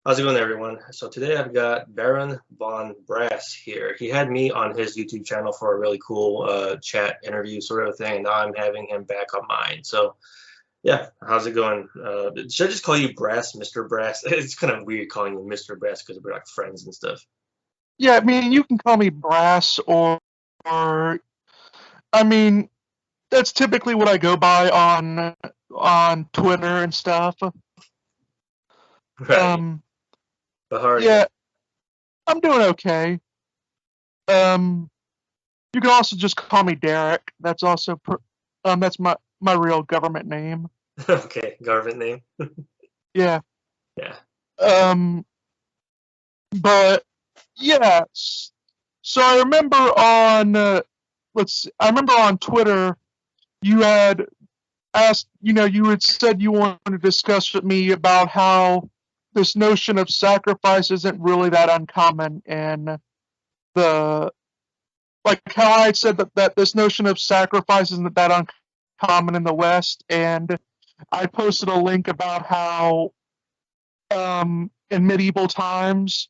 How's it going, everyone? So today I've got Baron von Brass here. He had me on his YouTube channel for a really cool chat interview sort of thing, and now I'm having him back on mine. So yeah, how's it going? Should I just call you Brass, Mr. Brass? It's kind of weird calling you Mr. Brass because we're like friends and stuff. Yeah, I mean, you can call me Brass or I mean, that's typically what I go by on Twitter and stuff. Right. Um, But how are you? yeah, I'm doing okay. Um, you can also just call me Derek. That's my real government name. Okay, government name. Yeah. Yeah. Um, but yeah. So I remember I remember on Twitter you had you had said you wanted to discuss with me about how this notion of sacrifice isn't really that uncommon in the, like how I had said that this notion of sacrifice isn't that uncommon in the West, and I posted a link about how in medieval times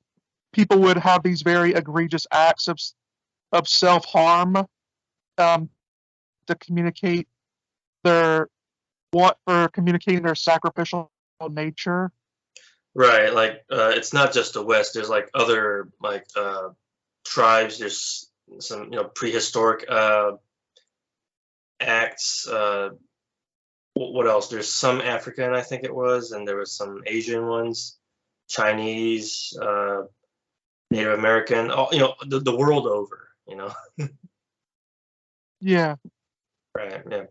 people would have these very egregious acts of self harm um, to communicate their communicating their sacrificial nature. Right. Like it's not just the West. There's like other like tribes. There's some prehistoric acts. What else? There's some African, I think it was, and there was some Asian ones, Chinese, Native American, all, the world over, Yeah. Right, yeah.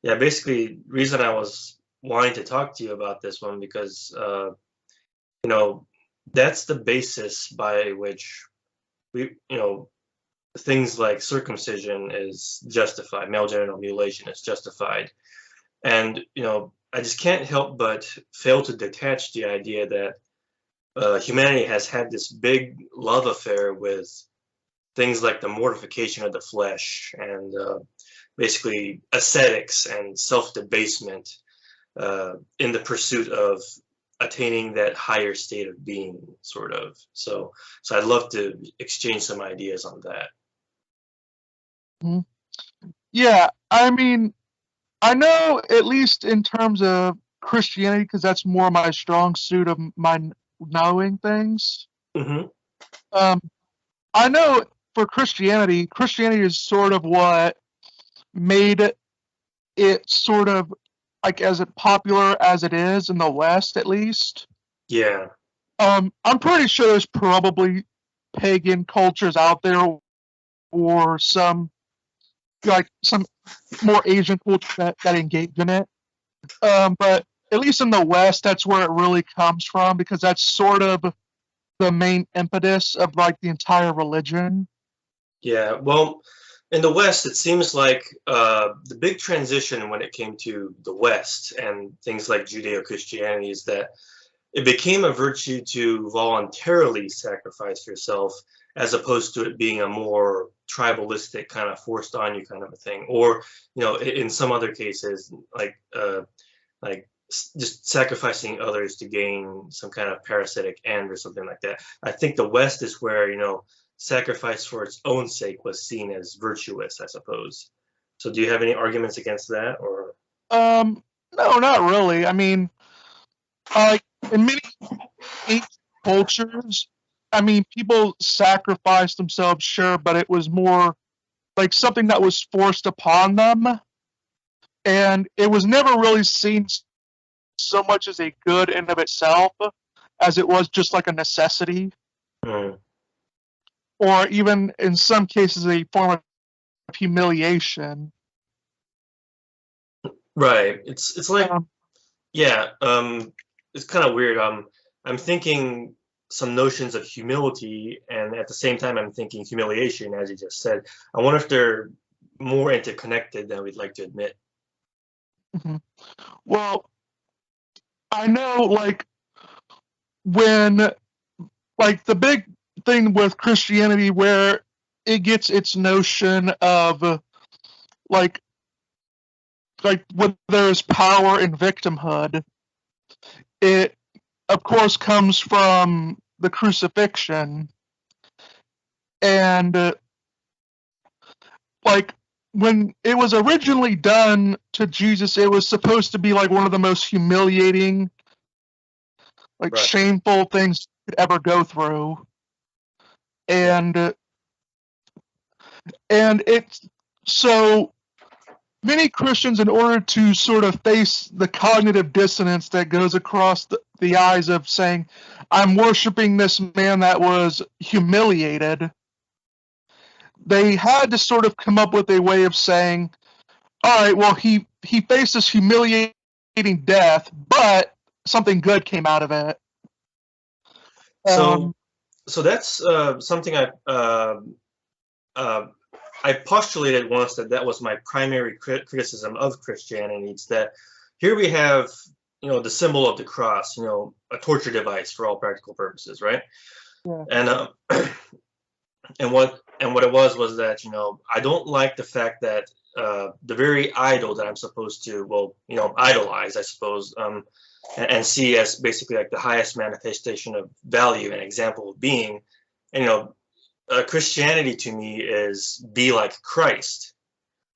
Yeah, basically, reason I was wanting to talk to you about this one because, you know, that's the basis by which things like circumcision is justified, male genital mutilation is justified. And, I just can't help but fail to detach the idea that humanity has had this big love affair with things like the mortification of the flesh and basically ascetics and self-debasement in the pursuit of attaining that higher state of being, sort of. So I'd love to exchange some ideas on that. Mhm. Yeah. I mean, I know at least in terms of Christianity, because that's more my strong suit of my knowing things. Hmm. Um, I know for Christianity is sort of what made it sort of like as popular as it is in the West, at least. Yeah. I'm pretty sure there's probably pagan cultures out there or some more Asian cultures that engage in it. But at least in the West, that's where it really comes from because that's sort of the main impetus of like the entire religion. Yeah, well, in the West, it seems like the big transition when it came to the West and things like Judeo-Christianity is that it became a virtue to voluntarily sacrifice yourself as opposed to it being a more tribalistic kind of forced on you kind of a thing. Or, in some other cases, like just sacrificing others to gain some kind of parasitic end or something like that. I think the West is where, sacrifice for its own sake was seen as virtuous, I suppose. So do you have any arguments against that, or? No, not really. I mean, like in many ancient cultures, I mean, people sacrificed themselves, sure, but it was more like something that was forced upon them, and it was never really seen so much as a good in of itself as it was just like a necessity, Hmm. or even in some cases a form of humiliation. Right. It's like, Um, yeah, it's kind of weird. I'm thinking some notions of humility, and at the same time, I'm thinking humiliation, as you just said. I wonder if they're more interconnected than we'd like to admit. mhm. Well, I know when like the big thing with Christianity where it gets its notion of like like when there's power in victimhood, it of course, comes from the crucifixion. And like when it was originally done to Jesus, it was supposed to be like one of the most humiliating, like Right. shameful things you could ever go through. Yeah. And it's so many Christians, in order to sort of face the cognitive dissonance that goes across the eyes of saying, I'm worshiping this man that was humiliated, they had to sort of come up with a way of saying, all right, well, he faced this humiliating death, but something good came out of it. So so that's something uh, I postulated once that was my primary criticism of Christianity. It's that here we have, the symbol of the cross, a torture device for all practical purposes, right? Yeah. And what it was that, I don't like the fact that the very idol that I'm supposed to, idolize, I suppose, and see as basically like the highest manifestation of value and example of being, and Christianity to me is be like Christ,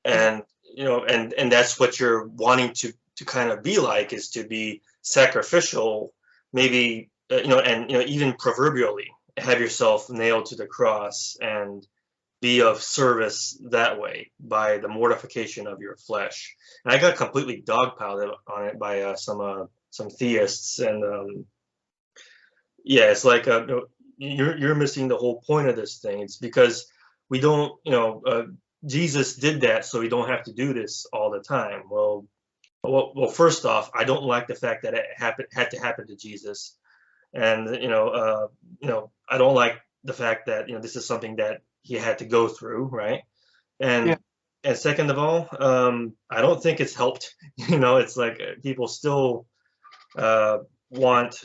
and and that's what you're wanting to kind of be like, is to be sacrificial, maybe and even proverbially have yourself nailed to the cross and be of service that way by the mortification of your flesh. And I got completely dogpiled on it by some theists, and yeah, it's like you're missing the whole point of this thing. It's because we don't, Jesus did that, so we don't have to do this all the time. Well, first off, I don't like the fact that it had to happen to Jesus, and I don't like the fact that this is something that he had to go through, right? Yeah. And second of all, I don't think it's helped. It's like people still want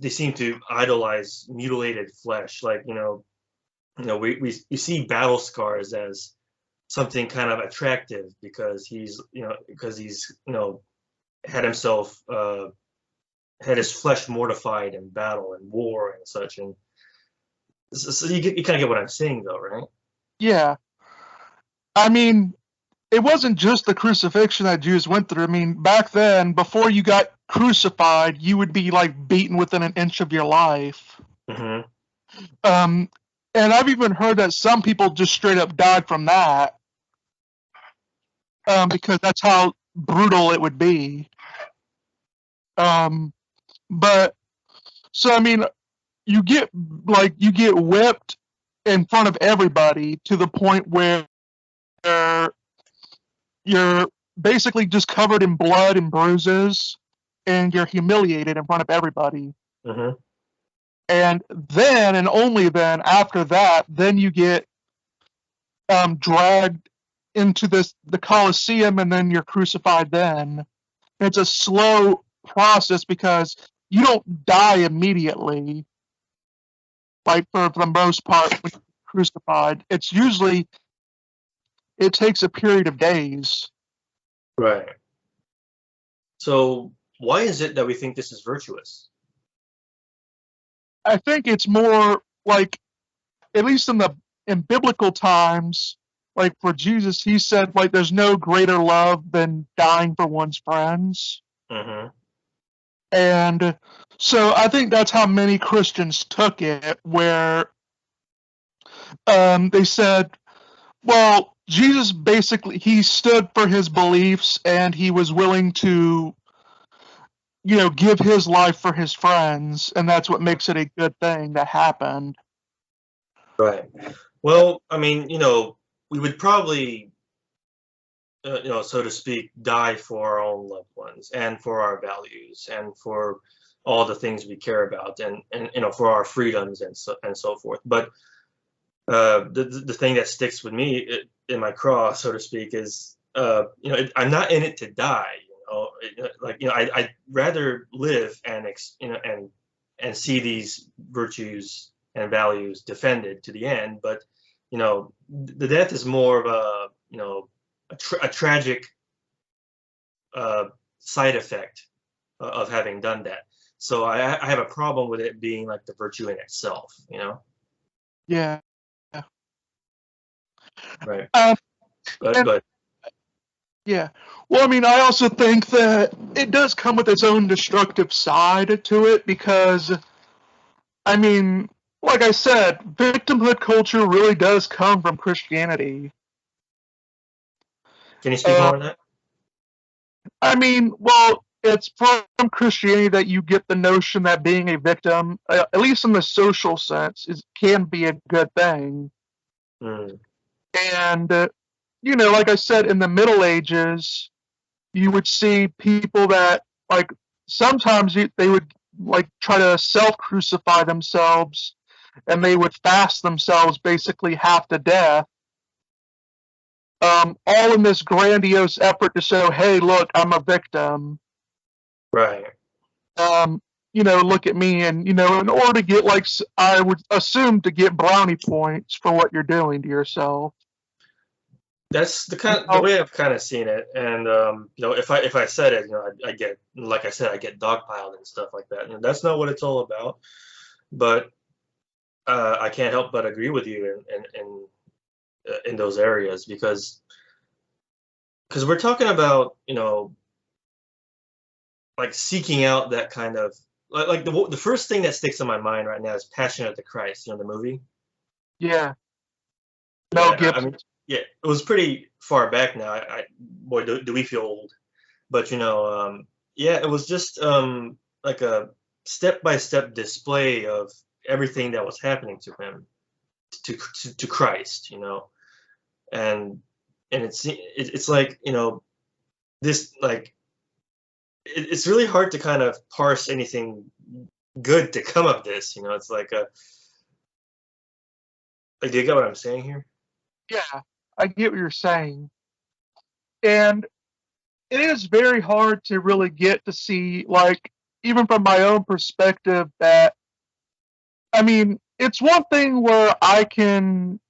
they seem to idolize mutilated flesh. Like, we see battle scars as something kind of attractive because he's had himself had his flesh mortified in battle and war and such. And so you kind of get what I'm saying, though, right? Yeah. I mean, it wasn't just the crucifixion that Jews went through. I mean, back then, before you got crucified, you would be like beaten within an inch of your life. Hmm. Um, and I've even heard that some people just straight up died from that, because that's how brutal it would be. But so I mean, you get whipped in front of everybody to the point where you're basically just covered in blood and bruises, and you're humiliated in front of everybody. Hmm. And then, and only then, after that, then you get dragged into the Colosseum, and then you're crucified. Then it's a slow process because you don't die immediately. Like for the most part, when you're crucified, it takes a period of days. Right. So why is it that we think this is virtuous? I think it's more like, at least in biblical times, like for Jesus, he said like there's no greater love than dying for one's friends. Hmm. And so I think that's how many Christians took it, where they said, well, Jesus basically, he stood for his beliefs and he was willing to, give his life for his friends, and that's what makes it a good thing that happened. Right. Well, I mean, we would probably, so to speak, die for our own loved ones and for our values and for all the things we care about, and for our freedoms and so forth. But the thing that sticks with me in my cross, so to speak, is I'm not in it to die. I'd rather live and see these virtues and values defended to the end. But the death is more of a tragic side effect of having done that. So I have a problem with it being like the virtue in itself, you know? Yeah. Right. Um, But and yeah. Well, I mean, I also think that it does come with its own destructive side to it because, I mean, like I said, victimhood culture really does come from Christianity. can you speak Uh, more on that? I mean, well, it's from Christianity that you get the notion that being a victim, at least in the social sense, can be a good thing. Mm, And, like I said, in the Middle Ages, you would see people that, like, sometimes they would, like, try to self crucify themselves and they would fast themselves basically half to death, all in this grandiose effort to show, hey, look, I'm a victim. right. um, look at me, and in order to get like I would assume to get brownie points for what you're doing to yourself. That's the You kind the know, way I've kind of seen it, and if I said it, I get, like I said, I get dogpiled and stuff like that, and that's not what it's all about. But I can't help but agree with you in those areas because we're talking about like seeking out that kind of like the first thing that sticks in my mind right now is Passion of the Christ, the movie. yeah, Mel Yeah, I Gibson. mean, yeah, it was pretty far back now. Boy, do we feel old. But yeah, it was just like a step-by-step display of everything that was happening to him, to Christ, and it's like this like it's really hard to kind of parse anything good to come of this. It's like, do you get what I'm saying here? Yeah, I get what you're saying, and it is very hard to really get to see, like, even from my own perspective, that I mean, it's one thing where I can,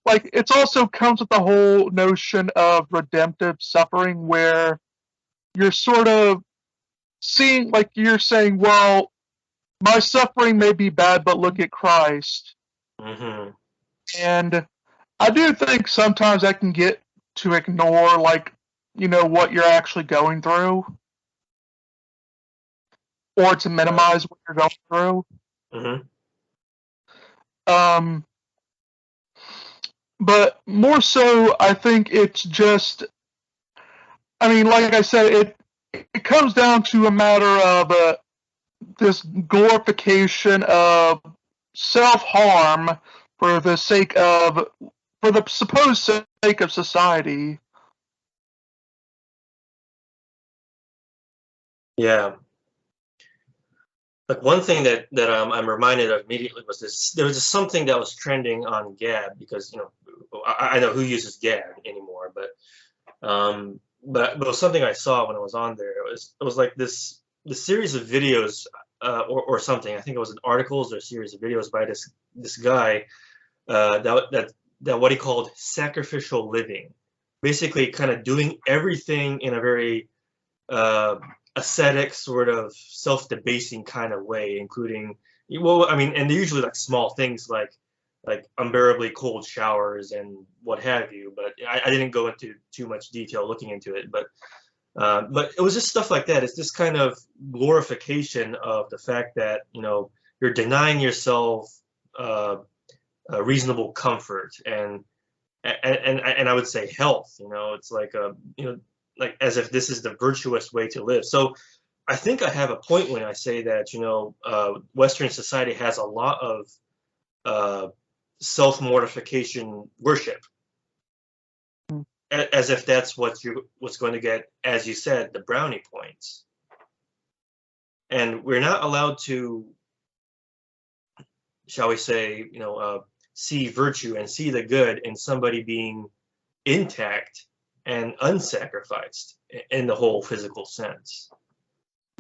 like, it's also comes with the whole notion of redemptive suffering where you're sort of seeing, like, you're saying, well, my suffering may be bad, but look at Christ. Hmm. And I do think sometimes I can get to ignore, like, what you're actually going through, or to Right. minimize what you're going through. Hmm. Um, but more so, I think it's just, I mean, like I said, it comes down to a matter of this glorification of self harm for the sake of, for the supposed sake of society. Yeah. Like one thing that I'm reminded of immediately was this. There was just something that was trending on Gab because I know who uses Gab anymore, but it was something I saw when I was on there. It was like this series of videos or something. I think it was an articles or a series of videos by this guy that what he called sacrificial living, basically kind of doing everything in a very uh, ascetic sort of self-debasing kind of way, including, well, I mean, and they're usually like small things like unbearably cold showers and what have you. But I didn't go into too much detail looking into it. But it was just stuff like that. It's this kind of glorification of the fact that you're denying yourself uh, reasonable comfort and I would say health. It's like like as if this is the virtuous way to live. So I think I have a point when I say that Western society has a lot of uh, self-mortification worship, as if that's what's going to get, as you said, the brownie points. And we're not allowed to, shall we say, see virtue and see the good in somebody being intact and unsacrificed in the whole physical sense,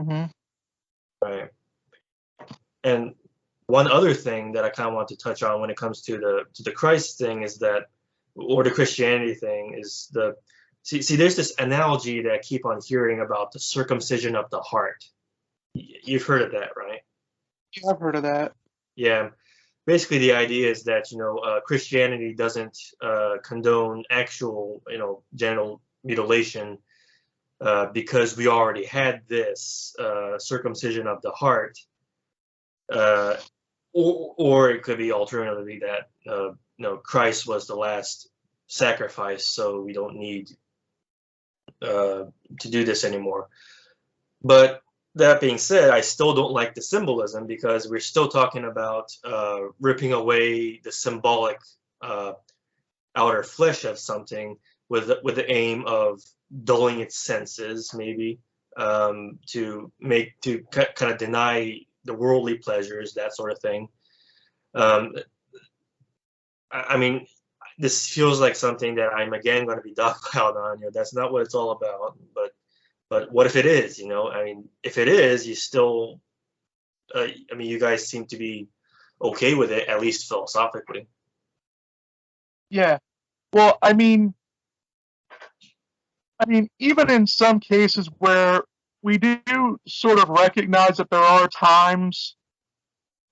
Hmm. right? And one other thing that I kind of want to touch on when it comes to the Christ thing is that, or the Christianity thing is see there's this analogy that I keep on hearing about the circumcision of the heart. You've heard of that, right? Yeah, I've heard of that. Yeah. Basically, the idea is that Christianity doesn't condone actual genital mutilation because we already had this circumcision of the heart, uh, or it could be alternatively that Christ was the last sacrifice, so we don't need to do this anymore. But that being said, I still don't like the symbolism because we're still talking about ripping away the symbolic uh, outer flesh of something with the aim of dulling its senses, maybe to kind of deny the worldly pleasures, that sort of thing. Um, I mean, this feels like something that I'm again going to be dogpiled on. That's not what it's all about. But what if it is? I mean, if it is, you still. I mean, you guys seem to be okay with it, at least philosophically. Yeah. Well, I mean, even in some cases where we do sort of recognize that there are times,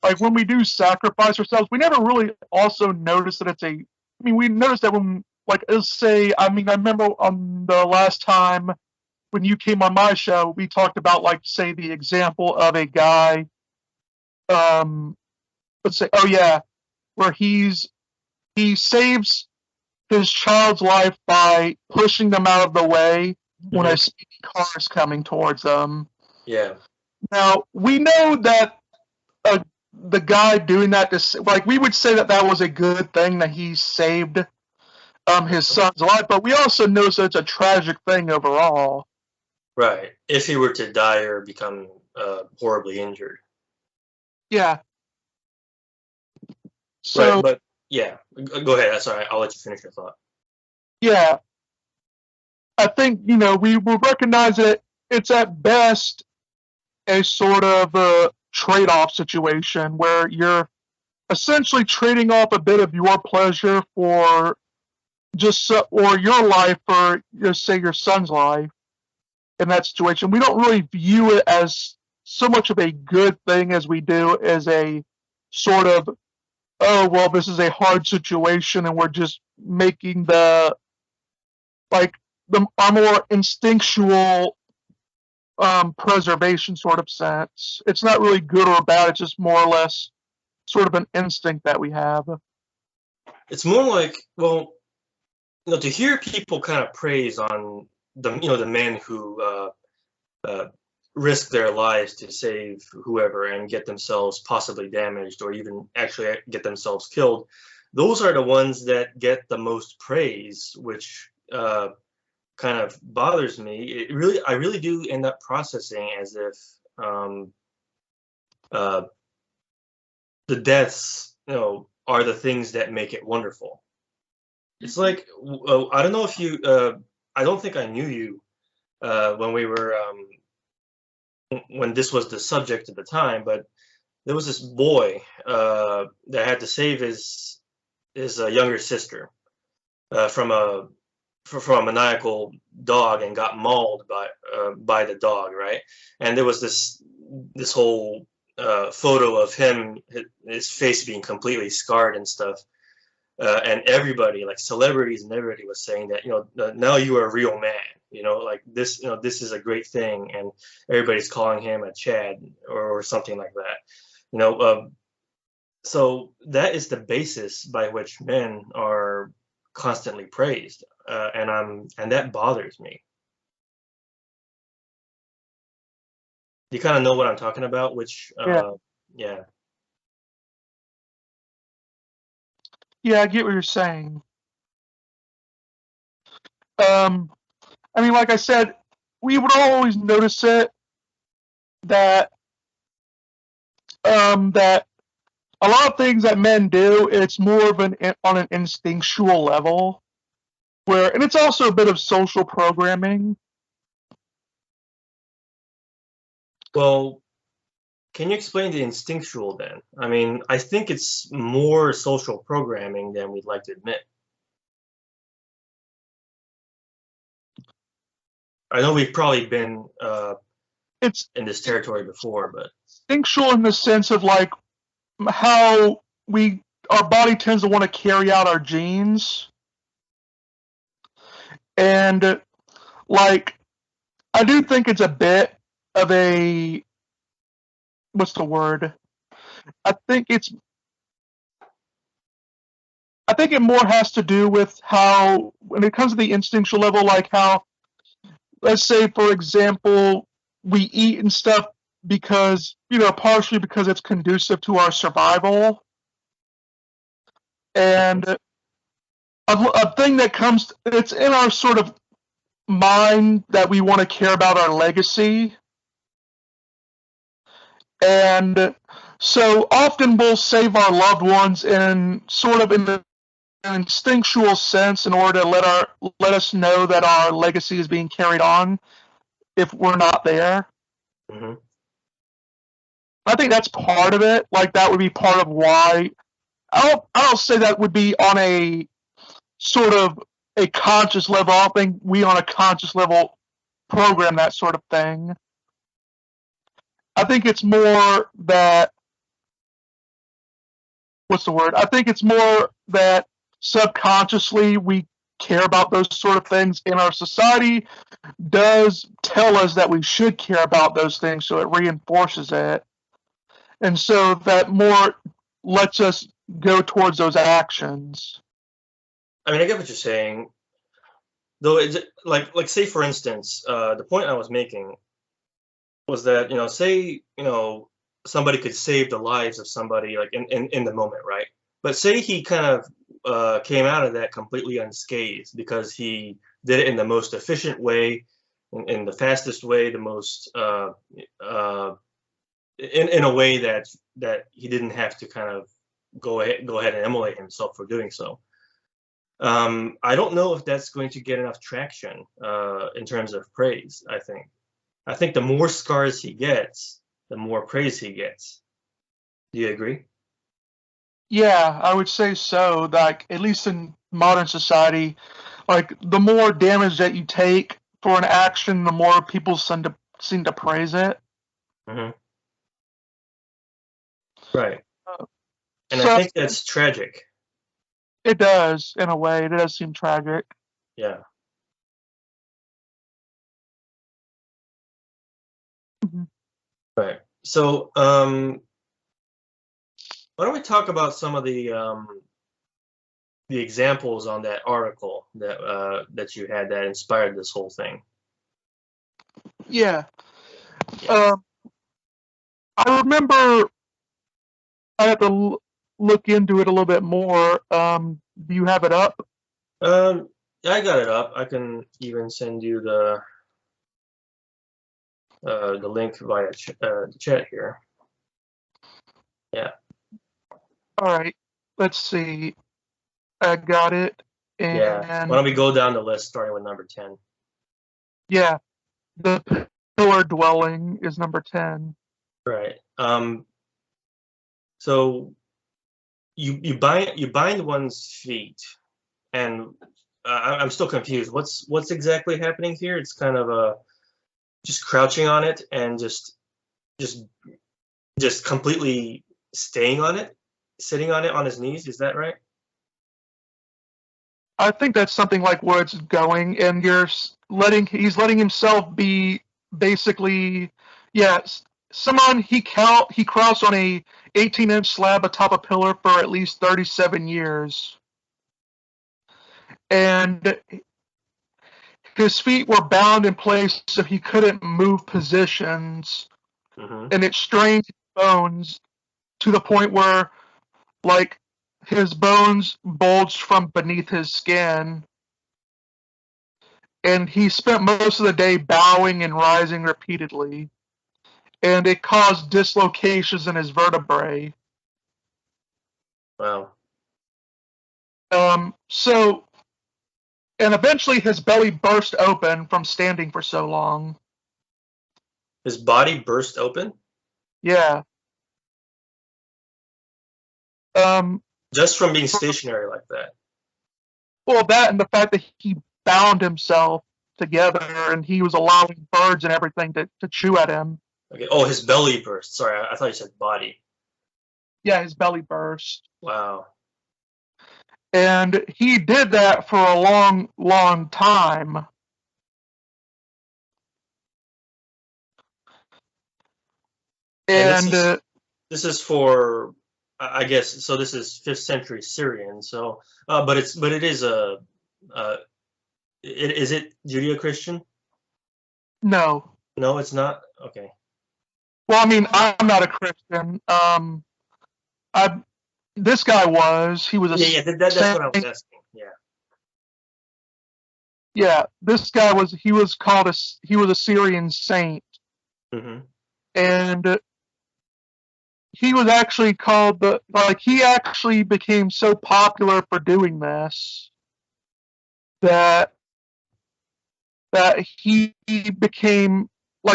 like when we do sacrifice ourselves, we never really also notice that it's a. I mean, we notice that when, like, let's say, I mean, I remember on the last time when you came on my show, we talked about, like, say, the example of a guy, um, let's say, oh yeah, where he saves his child's life by pushing them out of the way when Hmm. a speeding car is coming towards them. Yeah. Now we know that uh, the guy doing that, like, we would say that that was a good thing that he saved his son's life, but we also know that it's a tragic thing overall. Right. If he were to die or become horribly injured. Yeah. Right. So But yeah, go ahead. Sorry, I'll let you finish your thought. yeah, I think we will recognize that it's at best a sort of a trade-off situation where you're essentially trading off a bit of your pleasure for or your life for, just say, your son's life in that situation. We don't really view it as so much of a good thing as we do as a sort of, oh well, this is a hard situation and we're just making the, like, the our more instinctual preservation sort of sense. It's not really good or bad. It's just more or less sort of an instinct that we have. It's more like, well, to hear people kind of praise on the men who uh, risk their lives to save whoever and get themselves possibly damaged or even actually get themselves killed. Those are the ones that get the most praise, which kind of bothers me. I really do end up processing as if um, uh, the deaths, are the things that make it wonderful. It's like I don't know if you. I don't think I knew you when we were when this was the subject at the time, but there was this boy that had to save his younger sister from a maniacal dog and got mauled by the dog, right? And there was this whole photo of him, his face being completely scarred and stuff. And everybody, like celebrities and everybody, was saying that now you are a real man. Like this. This is a great thing, and everybody's calling him a Chad or something like that. You know, so that is the basis by which men are constantly praised, and that bothers me. You kind of know what I'm talking about, which Yeah, yeah. yeah, I get what you're saying. Um, I mean, like I said, we would always notice it that that a lot of things that men do, it's more of an on an instinctual level, where, and it's also a bit of social programming. Well, can you explain the instinctual then? I mean, I think it's more social programming than we'd like to admit. I know we've probably been it's in this territory before, but instinctual in the sense of like how our body tends to want to carry out our genes, and like I do think it's a bit of a what's the word? I think it's I think it more has to do with how when it comes to the instinctual level, like how let's say for example we eat and stuff because partially because it's conducive to our survival, and a thing that comes it's in our sort of mind that we want to care about our legacy. And so often we'll save our loved ones in sort of in an instinctual sense in order to let us know that our legacy is being carried on if we're not there. hmm I think that's part of it. Like that would be part of why I don't say that would be on a sort of a conscious level. I don't think we on a conscious level program that sort of thing. I think it's more that what's the word? I think it's more that subconsciously we care about those sort of things, and our society does tell us that we should care about those things, so it reinforces it. And so that more lets us go towards those actions. I mean, I get what you're saying. Though it's like say for instance, the point I was making was that say somebody could save the lives of somebody like in the moment, right? But say he kind of came out of that completely unscathed because he did it in the most efficient way, in the fastest way, the most in a way that he didn't have to kind of go ahead and immolate himself for doing so. I don't know if that's going to get enough traction in terms of praise. I think the more scars he gets, the more praise he gets. Do you agree? Yeah, I would say so. Like at least in modern society, like the more damage that you take for an action, the more people seem to praise it. hmm Right. And I So think that's tragic. it does, in a way. It does seem tragic. Yeah. Mhm. Right. So, why don't we talk about some of the examples on that article that you had that inspired this whole thing? Yeah. Yeah. Um, I remember I had to look into it a little bit more. Do you have it up? I got it up. I can even send you the link via the chat here. Yeah. All right. Let's see. I got it. Yeah. Why And don't we go down the list starting with number 10? yeah, the pillar dwelling is number 10. Right. So you bind one's feet, and I'm still confused. What's exactly happening here? It's kind of just crouching on it and just just completely staying on it, sitting on it on his knees. Is that right? I think that's something like where it's going, and he's letting himself be basically, yeah. Someone he crouched on a 18-inch slab atop a pillar for at least 37 years, and his feet were bound in place so he couldn't move positions, hmm and it strained his bones to the point where, like, his bones bulged from beneath his skin, and he spent most of the day bowing and rising repeatedly, and it caused dislocations in his vertebrae. Wow. So, and eventually his belly burst open from standing for so long. His body burst open Yeah. Um, just from being stationary like that. well, that and the fact that he bound himself together, and he was allowing birds and everything to chew at him. Okay. Oh, his belly burst. Sorry, I thought you said body. Yeah, his belly burst. Wow. And he did that for a long, long time. And And this is for, I guess, so this is 5th century Syrian. So, but it is a, is it Judeo-Christian? no. No, it's not. Okay. Well, I mean, I'm not a Christian. I This guy was. He was a Yeah, that's what I was saint. asking. Yeah. Yeah, this guy was. He was called he was a Syrian saint, Hmm. and he was actually called he actually became so popular for doing this that he became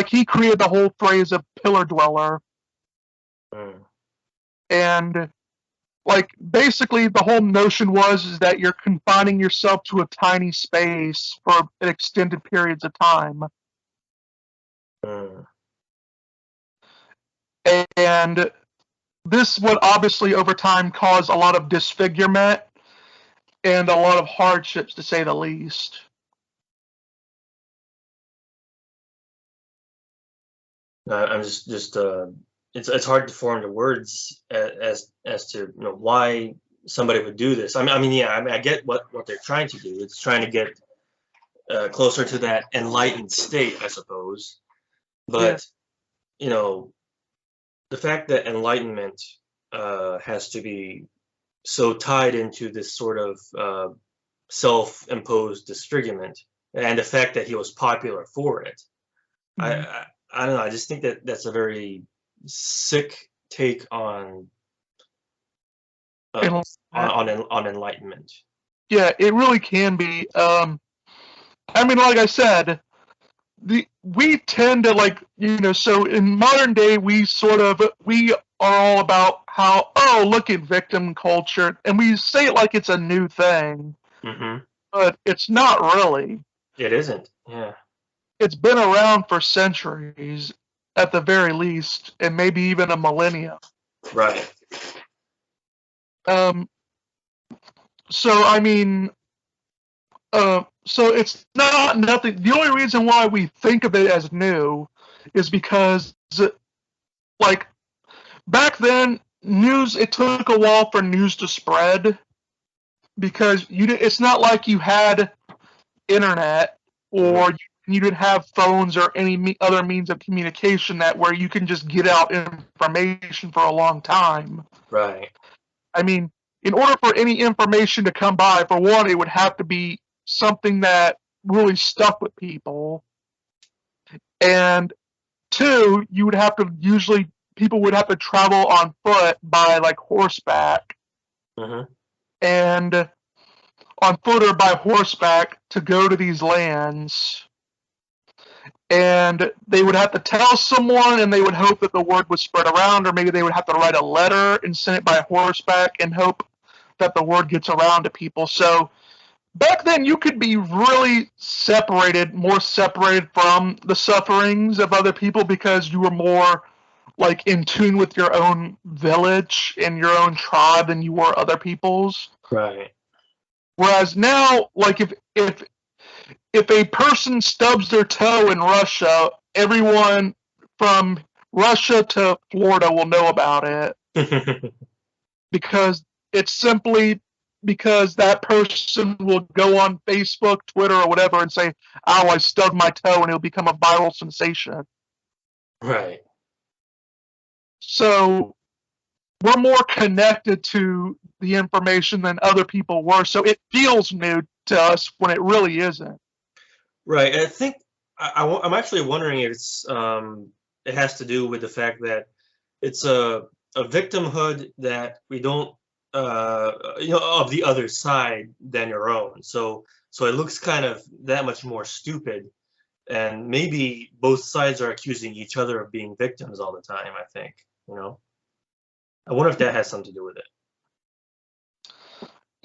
he created the whole phrase of pillar dweller. Mm. And basically the whole notion is that you're confining yourself to a tiny space for extended periods of time. Mm. And this would obviously over time cause a lot of disfigurement and a lot of hardships, to say the least. I'm just it's hard to form the words as to why somebody would do this. I get what they're trying to do. It's trying to get closer to that enlightened state, I suppose. But the fact that enlightenment has to be so tied into this sort of self-imposed disfigurement, and the fact that he was popular for it, Mhm. I don't know. I just think that that's a very sick take on uh, on enlightenment. Yeah, it really can be. I mean, like I said, we tend to so in modern day we are all about how, oh, look at victim culture, and we say it like it's a new thing, Hmm. but it's not really. It isn't. Yeah. It's been around for centuries at the very least, and maybe even a millennia. Right. um so I mean, so it's not nothing. The only reason why we think of it as new is because, like, back then, it took a while for news to spread, because it's not like you had internet, Hmm. or you didn't have phones or any other means of communication that where you can just get out information for a long time. Right. I mean, in order for any information to come by, for one, it would have to be something that really stuck with people, and two, you would have to usually people would have to travel on foot by horseback, Hmm. and on foot or by horseback to go to these lands. And they would have to tell someone, and they would hope that the word would spread around, or maybe they would have to write a letter and send it by horseback and hope that the word gets around to people. So back then, you could be really more separated from the sufferings of other people, because you were more in tune with your own village and your own tribe than you were other people's. Right. Whereas now, if a person stubs their toe in Russia, everyone from Russia to Florida will know about it, because it's simply because that person will go on Facebook, Twitter, or whatever and say, "Oh, I stubbed my toe," and it'll become a viral sensation. Right. So we're more connected to the information than other people were. So it feels new to us when it really isn't. Right. And I think I'm actually wondering if it has to do with the fact that it's a victimhood that we don't of the other side than your own. So it looks kind of that much more stupid, and maybe both sides are accusing each other of being victims all the time. I think I wonder if that has something to do with it.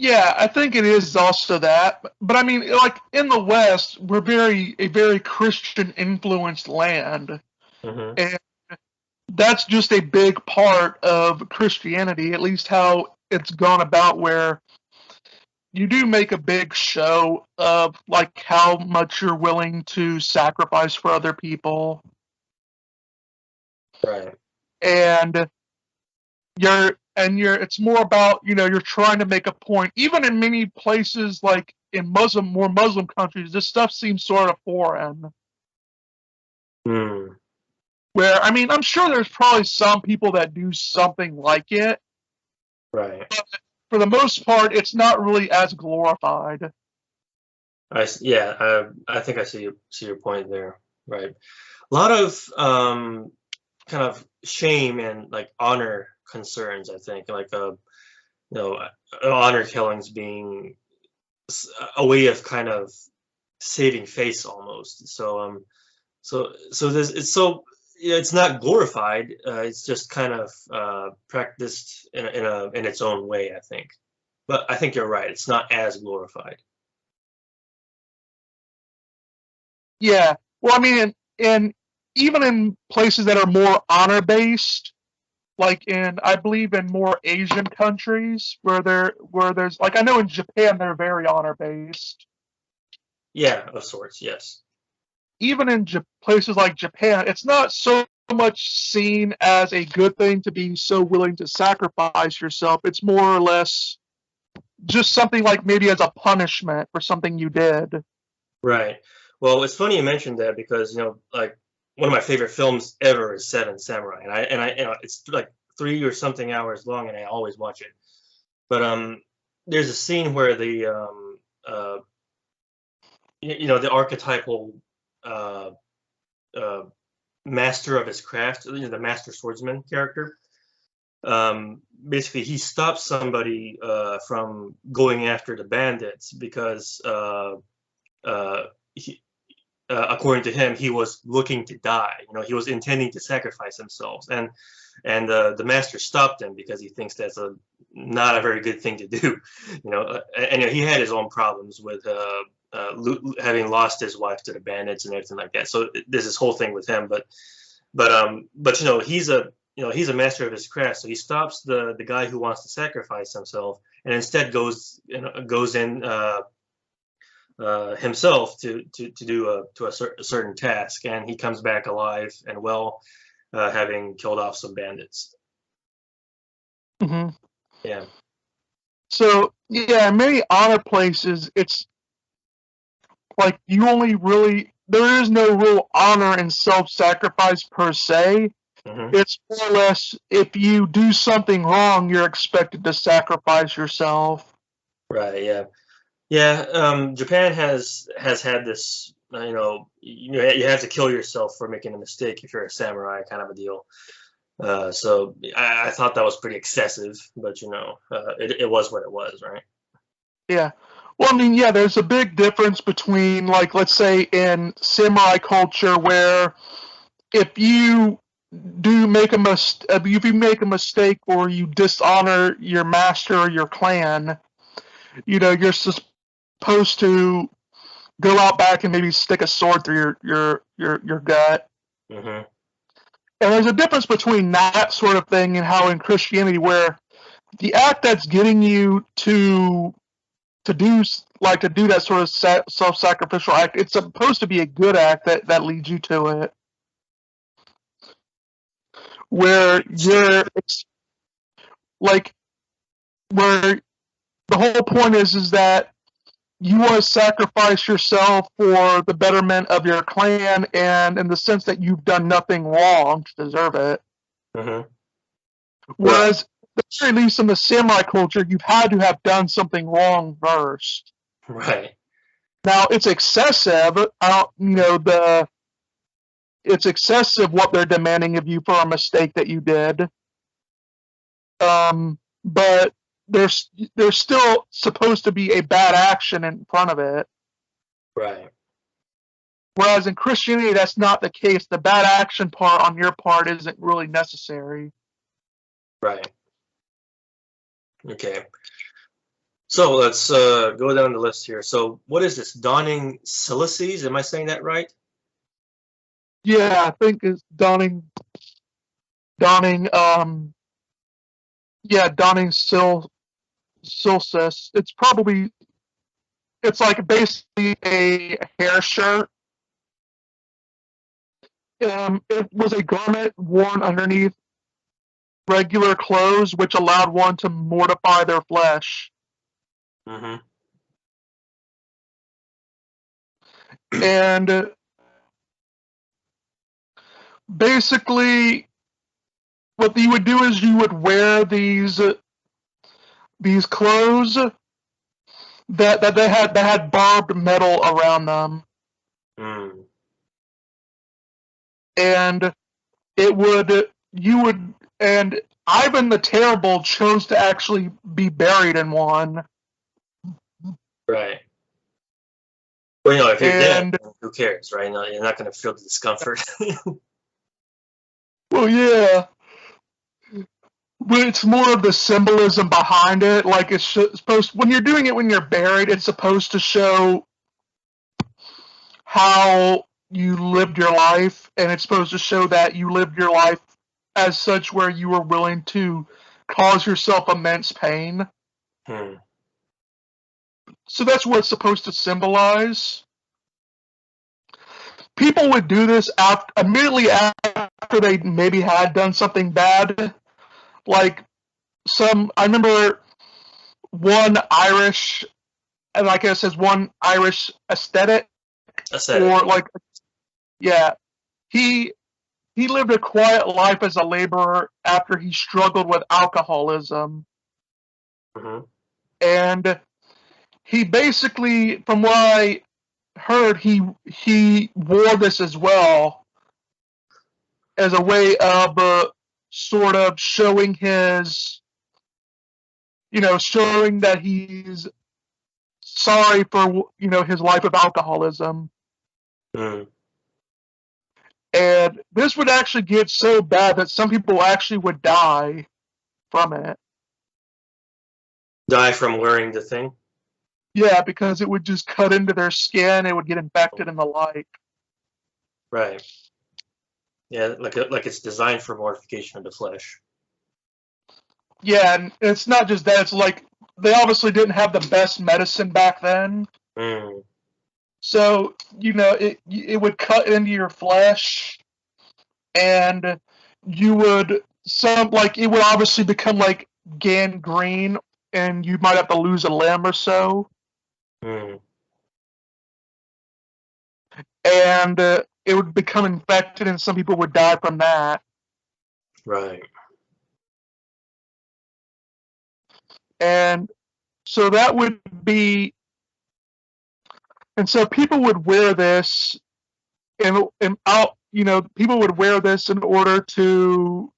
Yeah, I think it is also that. But I mean, like in the West, we're a very Christian influenced land. Hmm. And that's just a big part of Christianity, at least how it's gone about, where you do make a big show of like how much you're willing to sacrifice for other people, Right. and you're it's more about, you're trying to make a point. Even in many places like in more Muslim countries, this stuff seems sort of foreign. Mm. Where, I mean, I'm sure there's probably some people that do something like it. Right. For the most part, it's not really as glorified. Yeah, I think I see your point there. Right. A lot of kind of shame and like honor concerns, I think, like know, honor killings being a way of kind of saving face almost. So this it's so yeah, it's not glorified. It's just kind of practiced in its own way, I think. But I think you're right. It's not as glorified. Yeah. Well, I mean, and even in places that are more honor based, like I believe in more Asian countries where there's like, I know in Japan they're very honor based. Yeah, of sorts. Yes. Even in places like Japan, it's not so much seen as a good thing to be so willing to sacrifice yourself. It's more or less just something like maybe as a punishment for something you did. Right. Well, it's funny you mentioned that because like one of my favorite films ever is Seven Samurai, and I it's like 3 or something hours long, and I always watch it. But there's a scene where the archetypal uh, uh, master of his craft, the master swordsman character. Basically, he stops somebody from going after the bandits because uh, he, according to him, he was looking to die. He was intending to sacrifice himself, and the master stopped him because he thinks that's not a very good thing to do. And he had his own problems with having lost his wife to the bandits and everything like that. So there's this whole thing with him, but he's a master of his craft, so he stops the guy who wants to sacrifice himself, and instead goes in himself to do a certain task, and he comes back alive and well, having killed off some bandits. Hmm. Yeah. So yeah, in many honor places, it's like you only really there is no real honor in self-sacrifice per se. Hmm. It's more or less if you do something wrong, you're expected to sacrifice yourself. Right. Yeah. Yeah. Japan has had this. You have to kill yourself for making a mistake if you're a samurai, kind of a deal. So I thought that was pretty excessive, but it was what it was, right? Yeah. Well, I mean, yeah, there's a big difference between, like, let's say in samurai culture, where if you if you make a mistake or you dishonor your master or your clan, you're supposed to go out back and maybe stick a sword through your gut. Hmm. And there's a difference between that sort of thing and how in Christianity, where the act that's getting you to do to do that sort of self-sacrificial act, it's supposed to be a good act that leads you to it, where it's like where the whole point is that you want to sacrifice yourself for the betterment of your clan, and in the sense that you've done nothing wrong to deserve it. Hmm. Right. Whereas, at the very least in the samurai culture, you've had to have done something wrong first. Right. Now it's excessive. It's excessive what they're demanding of you for a mistake that you did. But there's still supposed to be a bad action in front of it. Right. Whereas in Christianity, that's not the case. The bad action part on your part isn't really necessary. Right. Okay. So let's go down the list here. So what is this? Dawning Silices? Am I saying that right? Yeah, I think it's Dawning, yeah, Dawning Silcis. It's like basically a hair shirt. It was a garment worn underneath regular clothes, which allowed one to mortify their flesh. Mm-hmm. And basically, what you would do is you would wear these clothes that had barbed metal around them, Mm. and it would you would and Ivan the Terrible chose to actually be buried in one. Right. Well, if you're dead, And who cares, right? No, you're not going to feel the discomfort. well, yeah, but it's more of the symbolism behind it. Like it's supposed when you're doing it when you're buried, it's supposed to show how you lived your life, and it's supposed to show that you lived your life as such where you were willing to cause yourself immense pain. Hmm. So that's what it's supposed to symbolize. People would do this immediately after they maybe had done something bad. Like I remember one Irish, and like I says, one Irish aesthetic, Aesthetic. or like, yeah, he he lived a quiet life as a laborer after he struggled with alcoholism, Mm-hmm. and he basically, from what I heard, he wore this as well as a way of sort of showing showing that he's sorry for his life of alcoholism. Mm. And this would actually get so bad that some people actually would die from it. Die from wearing the thing. Yeah, because it would just cut into their skin, it would get infected and the like. Right. Yeah, like it's designed for mortification of the flesh. Yeah, and it's not just that, it's like they obviously didn't have the best medicine back then. Mm. So, it would cut into your flesh, and you would it would obviously become like gangrene, and you might have to lose a limb or so. Mm. And it would become infected, and some people would die from that. Right. And so that would be, and so people would wear this, and out, people would wear this in order to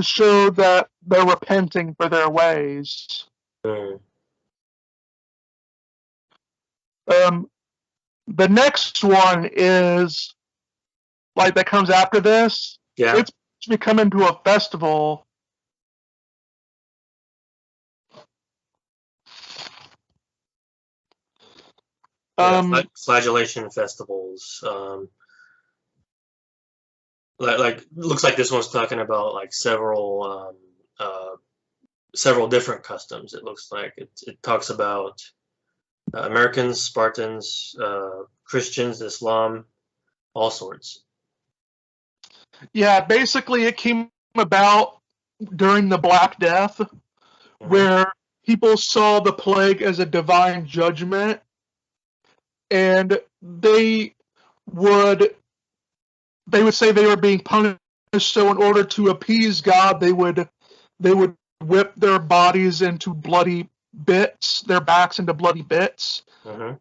show that they're repenting for their ways. Mm. Um, the next one is like that comes after this. Yeah. It's become into a festival. Yeah. Um, Flagellation festivals. Like looks like this one's talking about like several different customs. It looks like it talks about Americans, Spartans, Christians, Islam, all sorts. yeah, basically it came about during the Black Death, Hmm. where people saw the plague as a divine judgment, and would they would say they were being punished. So in order to appease God, they would whip their bodies into bloody bits, their backs into bloody bits, Hmm.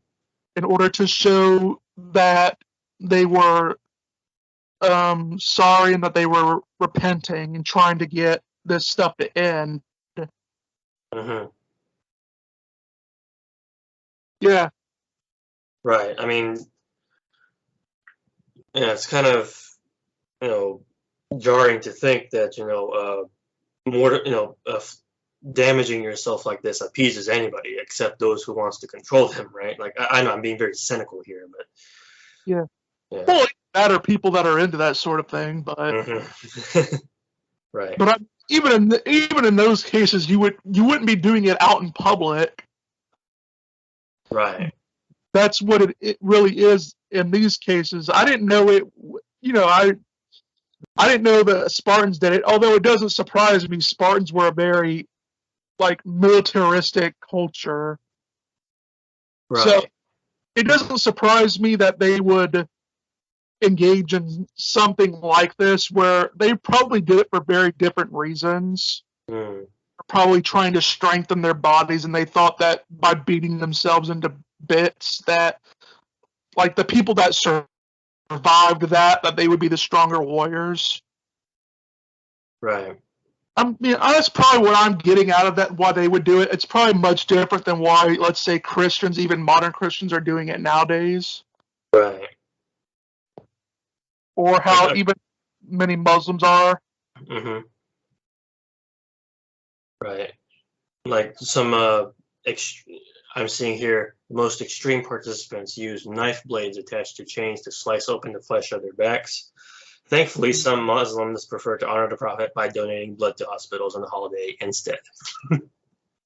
in order to show that they were sorry and that they were repenting and trying to get this stuff to end. Hmm. Yeah, Right. I mean, yeah, it's kind of you know jarring to think that more damaging yourself like this appeases anybody except those who wants to control them, right? Like I know I'm being very cynical here, but Yeah. yeah. Well, that are people that are into that sort of thing, but Right. even in those cases, you wouldn't be doing it out in public. Right. That's what it really is in these cases. I didn't know it. I didn't know the Spartans did it. Although it doesn't surprise me, Spartans were a very like militaristic culture, so Right. it doesn't surprise me that they would engage in something like this, where they probably did it for very different reasons. Mm. Probably trying to strengthen their bodies, and they thought that by beating themselves into bits, that like the people that survived that they would be the stronger warriors. Right. That's probably what I'm getting out of that. Why they would do it. It's probably much different than why, let's say, Christians, even modern Christians, are doing it nowadays, Right. or how even many Muslims are. Mm-hmm. Right. Like some I'm seeing here, the most extreme participants use knife blades attached to chains to slice open the flesh of their backs. Thankfully, some Muslims prefer to honor the Prophet by donating blood to hospitals on the holiday instead.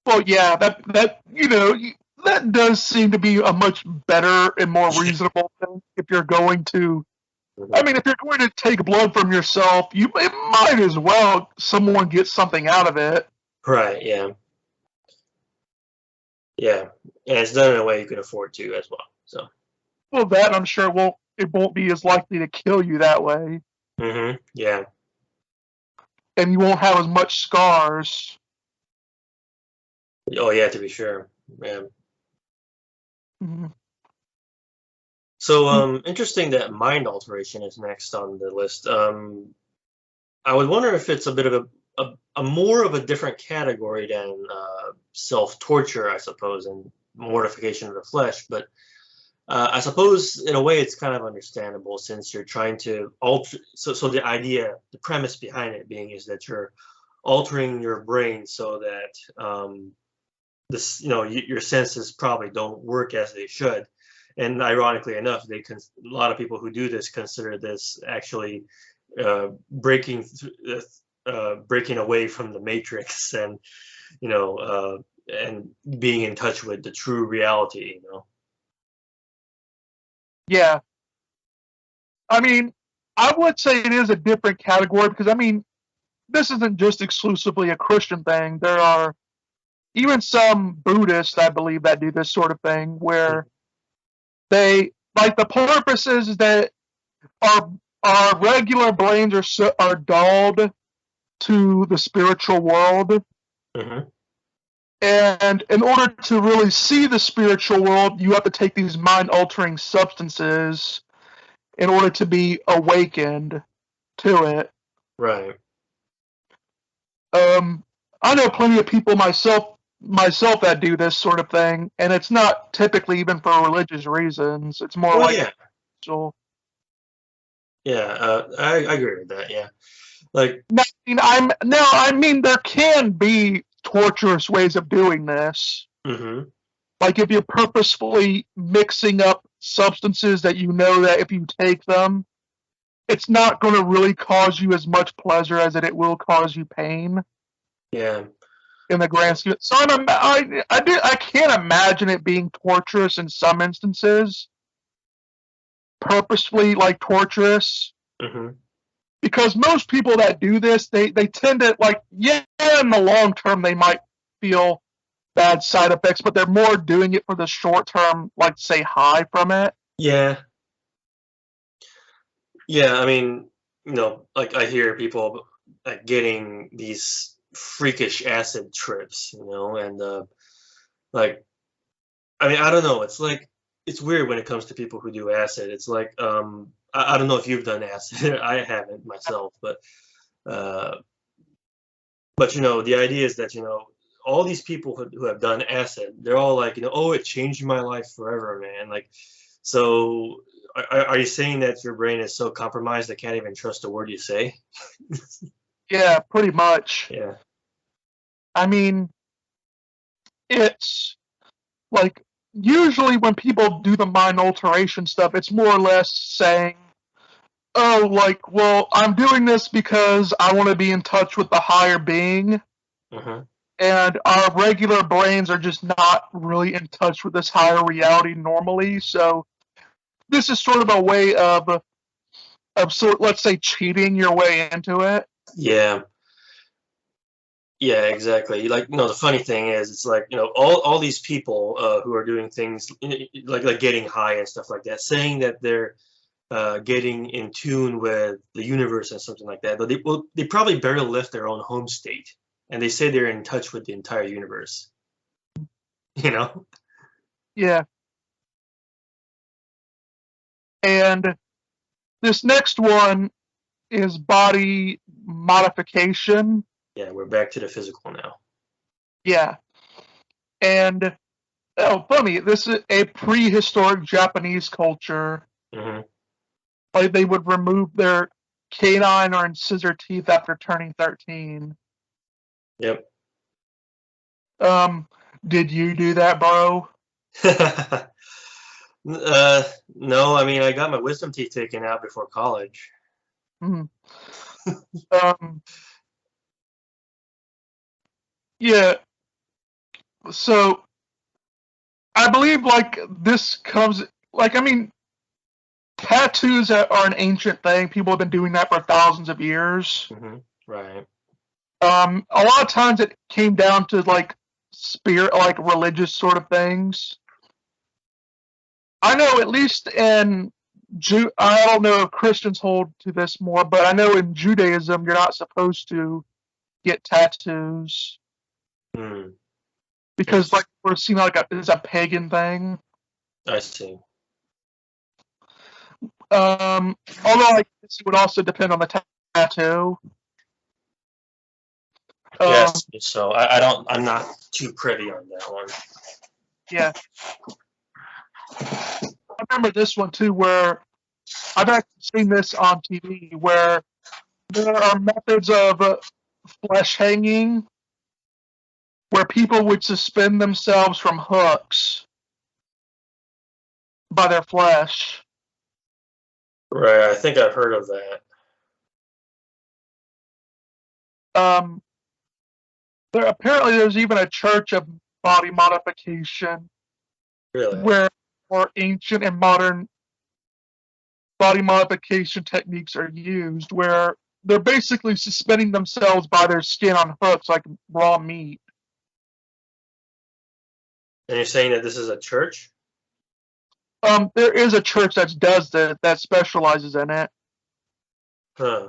Well, yeah, that does seem to be a much better and more reasonable thing. If you're going to, I Mhm. mean, if you're going to take blood from yourself, it might as well someone get something out of it. Right, yeah. Yeah. And it's done in a way you can afford to as well. So, Well, that I'm sure it won't be as likely to kill you that way, yeah. and you won't have as much scars. Oh, yeah, to be sure. Yeah. Mhm. So, interesting that mind alteration is next on the list. I would wonder if it's a bit of a more of a different category than self-torture, I suppose, and mortification of the flesh. But I suppose in a way it's kind of understandable since you're trying to alter. So the idea, the premise behind it being is that you're altering your brain so that your senses probably don't work as they should. And ironically enough, a lot of people who do this consider this actually breaking away from the matrix and and being in touch with the true reality. Yeah, I mean, I would say it is a different category because I mean, this isn't just exclusively a Christian thing. There are even some Buddhists, I believe, that do this sort of thing, where they like the purpose is that our our regular brains are dulled to the spiritual world, Hmm. and in order to really see the spiritual world, you have to take these mind altering substances in order to be awakened to it. Right. Um, I know plenty of people myself that do this sort of thing, and it's not typically even for religious reasons. It's more Well, like yeah, so. yeah. I agree with that. Yeah. Like, I mean there can be torturous ways of doing this. hmm. Like if you're purposefully mixing up substances that you know that if you take them, it's not going to really cause you as much pleasure as it will cause you pain Yeah. in the grand scheme. So I can't imagine it being torturous in some instances, purposefully like torturous, Hmm. because most people that do this, they tend to like, yeah, in the long term they might feel bad side effects, but they're more doing it for the short term, like say high from it. Yeah. Yeah. I mean, like I hear people like getting these freakish acid trips, and like I mean, I don't know. It's like it's weird when it comes to people who do acid. It's like I don't know if you've done acid. I haven't myself, uh, but the idea is that all these people who have done acid, they're all like oh, it changed my life forever, man. Like, so are you saying that your brain is so compromised that can't even trust a word you say? Yeah, pretty much. Yeah. I mean, it's like usually when people do the mind alteration stuff, it's more or less saying, oh, like, well, I'm doing this because I want to be in touch with the higher being, Hmm. and our regular brains are just not really in touch with this higher reality normally. So this is sort of a way of let's say cheating your way into it. Yeah. Yeah, exactly. Like, the funny thing is, it's like, all these people who are doing things like getting high and stuff like that, saying that they're getting in tune with the universe and something like that, but they probably barely left their own home state, and they say they're in touch with the entire universe. You know? Yeah. And this next one is body modification. Yeah, we're back to the physical now. Yeah. And oh, funny, this is a prehistoric Japanese culture. Hmm. Like they would remove their canine or incisor teeth after turning 13. Yep. Did you do that, bro? No, I mean, I got my wisdom teeth taken out before college. Mm. Um, yeah. So I believe like this comes like I mean tattoos are an ancient thing. People have been doing that for thousands of years. Hmm. Right. A lot of times it came down to like spirit, like religious sort of things. I know at least in I don't know if Christians hold to this more, but I know in Judaism you're not supposed to get tattoos Hmm. because like Interesting. we're seen like it's a pagan thing. I see. Although I guess it would also depend on the tattoo. Um, Yes. So I'm not too privy on that one. yeah, I remember this one too, where I've actually seen this on TV, where there are methods of flesh hanging where people would suspend themselves from hooks by their flesh. Right. I think I've heard of that. Um, there's even a church of body modification Really. where more ancient and modern body modification techniques are used, where they're basically suspending themselves by their skin on hooks like raw meat. And you're saying that this is a church? There is a church that does that specializes in it. Huh.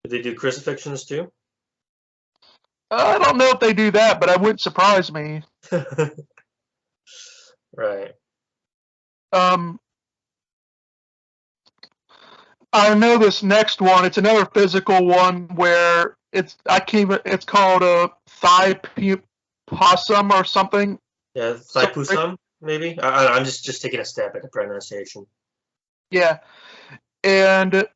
Do they do crucifixions too? I don't know if they do that, but it wouldn't surprise me. Right. Um, I know this next one. It's another physical one where I can't even. It's called a thigh possum or something. Yeah, Something. Thaipusam, maybe? I'm just taking a stab at the pronunciation. Yeah, and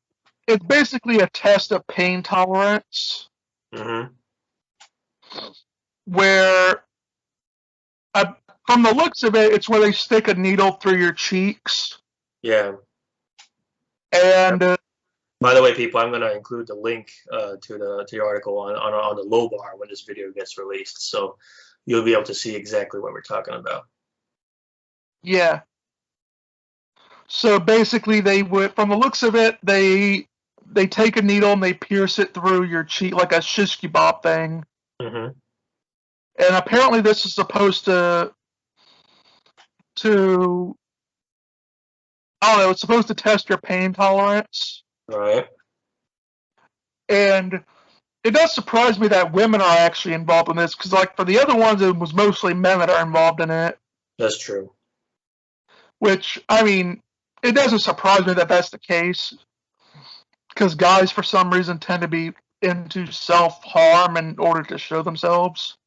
it's basically a test of pain tolerance Hmm. where, uh, from the looks of it, it's where they stick a needle through your cheeks Yeah. and By the way, people, I'm going to include the link to the article on the low bar when this video gets released, so you'll be able to see exactly what we're talking about. yeah. So basically, they would, from the looks of it, they take a needle and they pierce it through your cheek like a shish kebab thing. Hmm. And apparently, this is supposed to I don't know. It's supposed to test your pain tolerance. Right. And it does surprise me that women are actually involved in this because, like, for the other ones, it was mostly men that are involved in it. That's true. Which I mean, it doesn't surprise me that that's the case because guys, for some reason, tend to be into self harm in order to show themselves.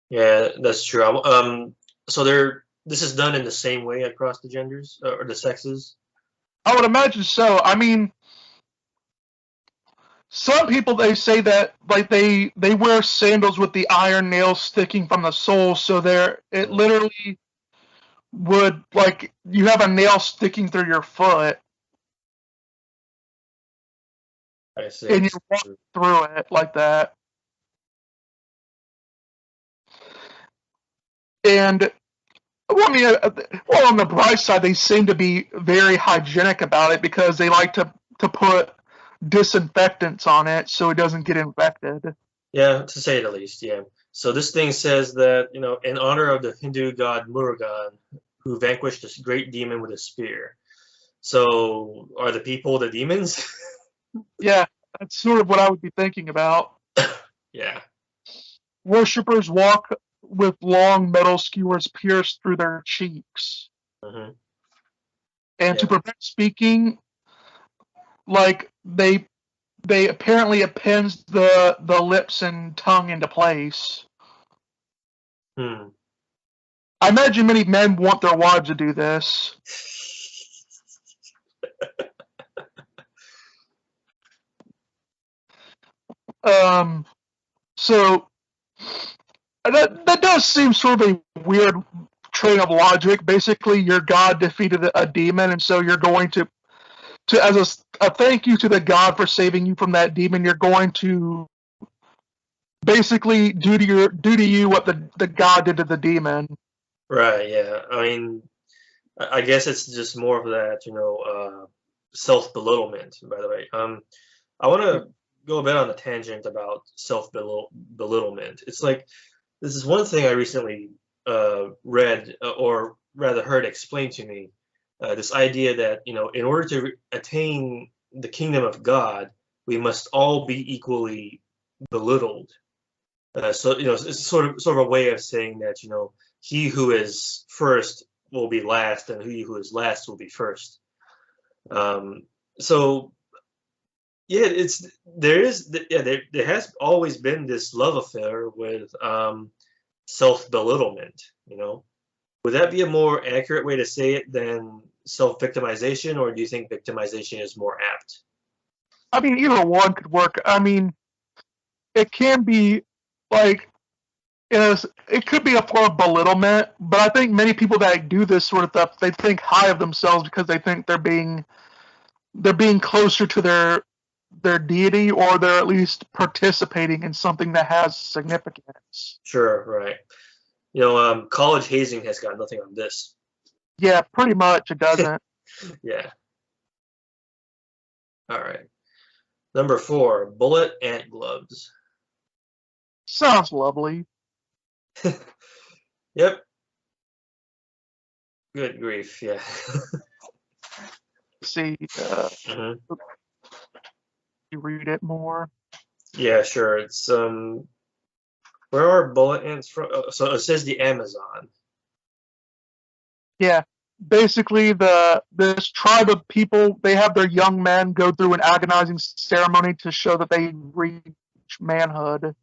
Yeah, that's true. So this is done in the same way across the genders or the sexes? I would imagine so. I mean, some people, they say that like they wear sandals with the iron nails sticking from the sole, so it literally would, like, you have a nail sticking through your foot I see. and you walk through it like that. And well, I mean, well, on the bright side, they seem to be very hygienic about it because they like to put disinfectants on it so it doesn't get infected. Yeah, to say the least, yeah. So this thing says that, in honor of the Hindu god Murugan, who vanquished this great demon with a spear. So are the people the demons? Yeah, that's sort of what I would be thinking about. Yeah. Worshippers walk with long metal skewers pierced through their cheeks. Hmm. And to Yeah. prevent speaking, like they apparently appends the lips and tongue into place. Hmm. I imagine many men want their wives to do this. So that does seem sort of a weird train of logic. Basically, your god defeated a demon, and so you're going to as a thank you to the god for saving you from that demon, you're going to basically do to you what the god did to the demon. Right, yeah. I mean, I guess it's just more of that, self-belittlement, by the way. I want to go a bit on a tangent about self-belittlement. It's like, this is one thing I recently read, or rather heard explained to me. This idea that, in order to attain the kingdom of God, we must all be equally belittled. So, it's sort of a way of saying that, he who is first will be last, and he who is last will be first. Um, so yeah, there has always been this love affair with self-belittlement. Would that be a more accurate way to say it than self-victimization, or do you think victimization is more apt? I mean, either one could work. I mean, it can be like it could be a form of belittlement, but I think many people that do this sort of stuff, they think high of themselves because they think they're being closer to their deity, or they're at least participating in something that has significance. Sure, right. College hazing has got nothing on this. Yeah, pretty much it doesn't. Yeah. All right. Number 4, bullet ant gloves. Sounds lovely. Yep. Good grief. Yeah. See, Mhm. you read it more. Yeah, sure. It's where are bullet ants from? So it says the Amazon. Yeah, basically this tribe of people, they have their young men go through an agonizing ceremony to show that they reach manhood,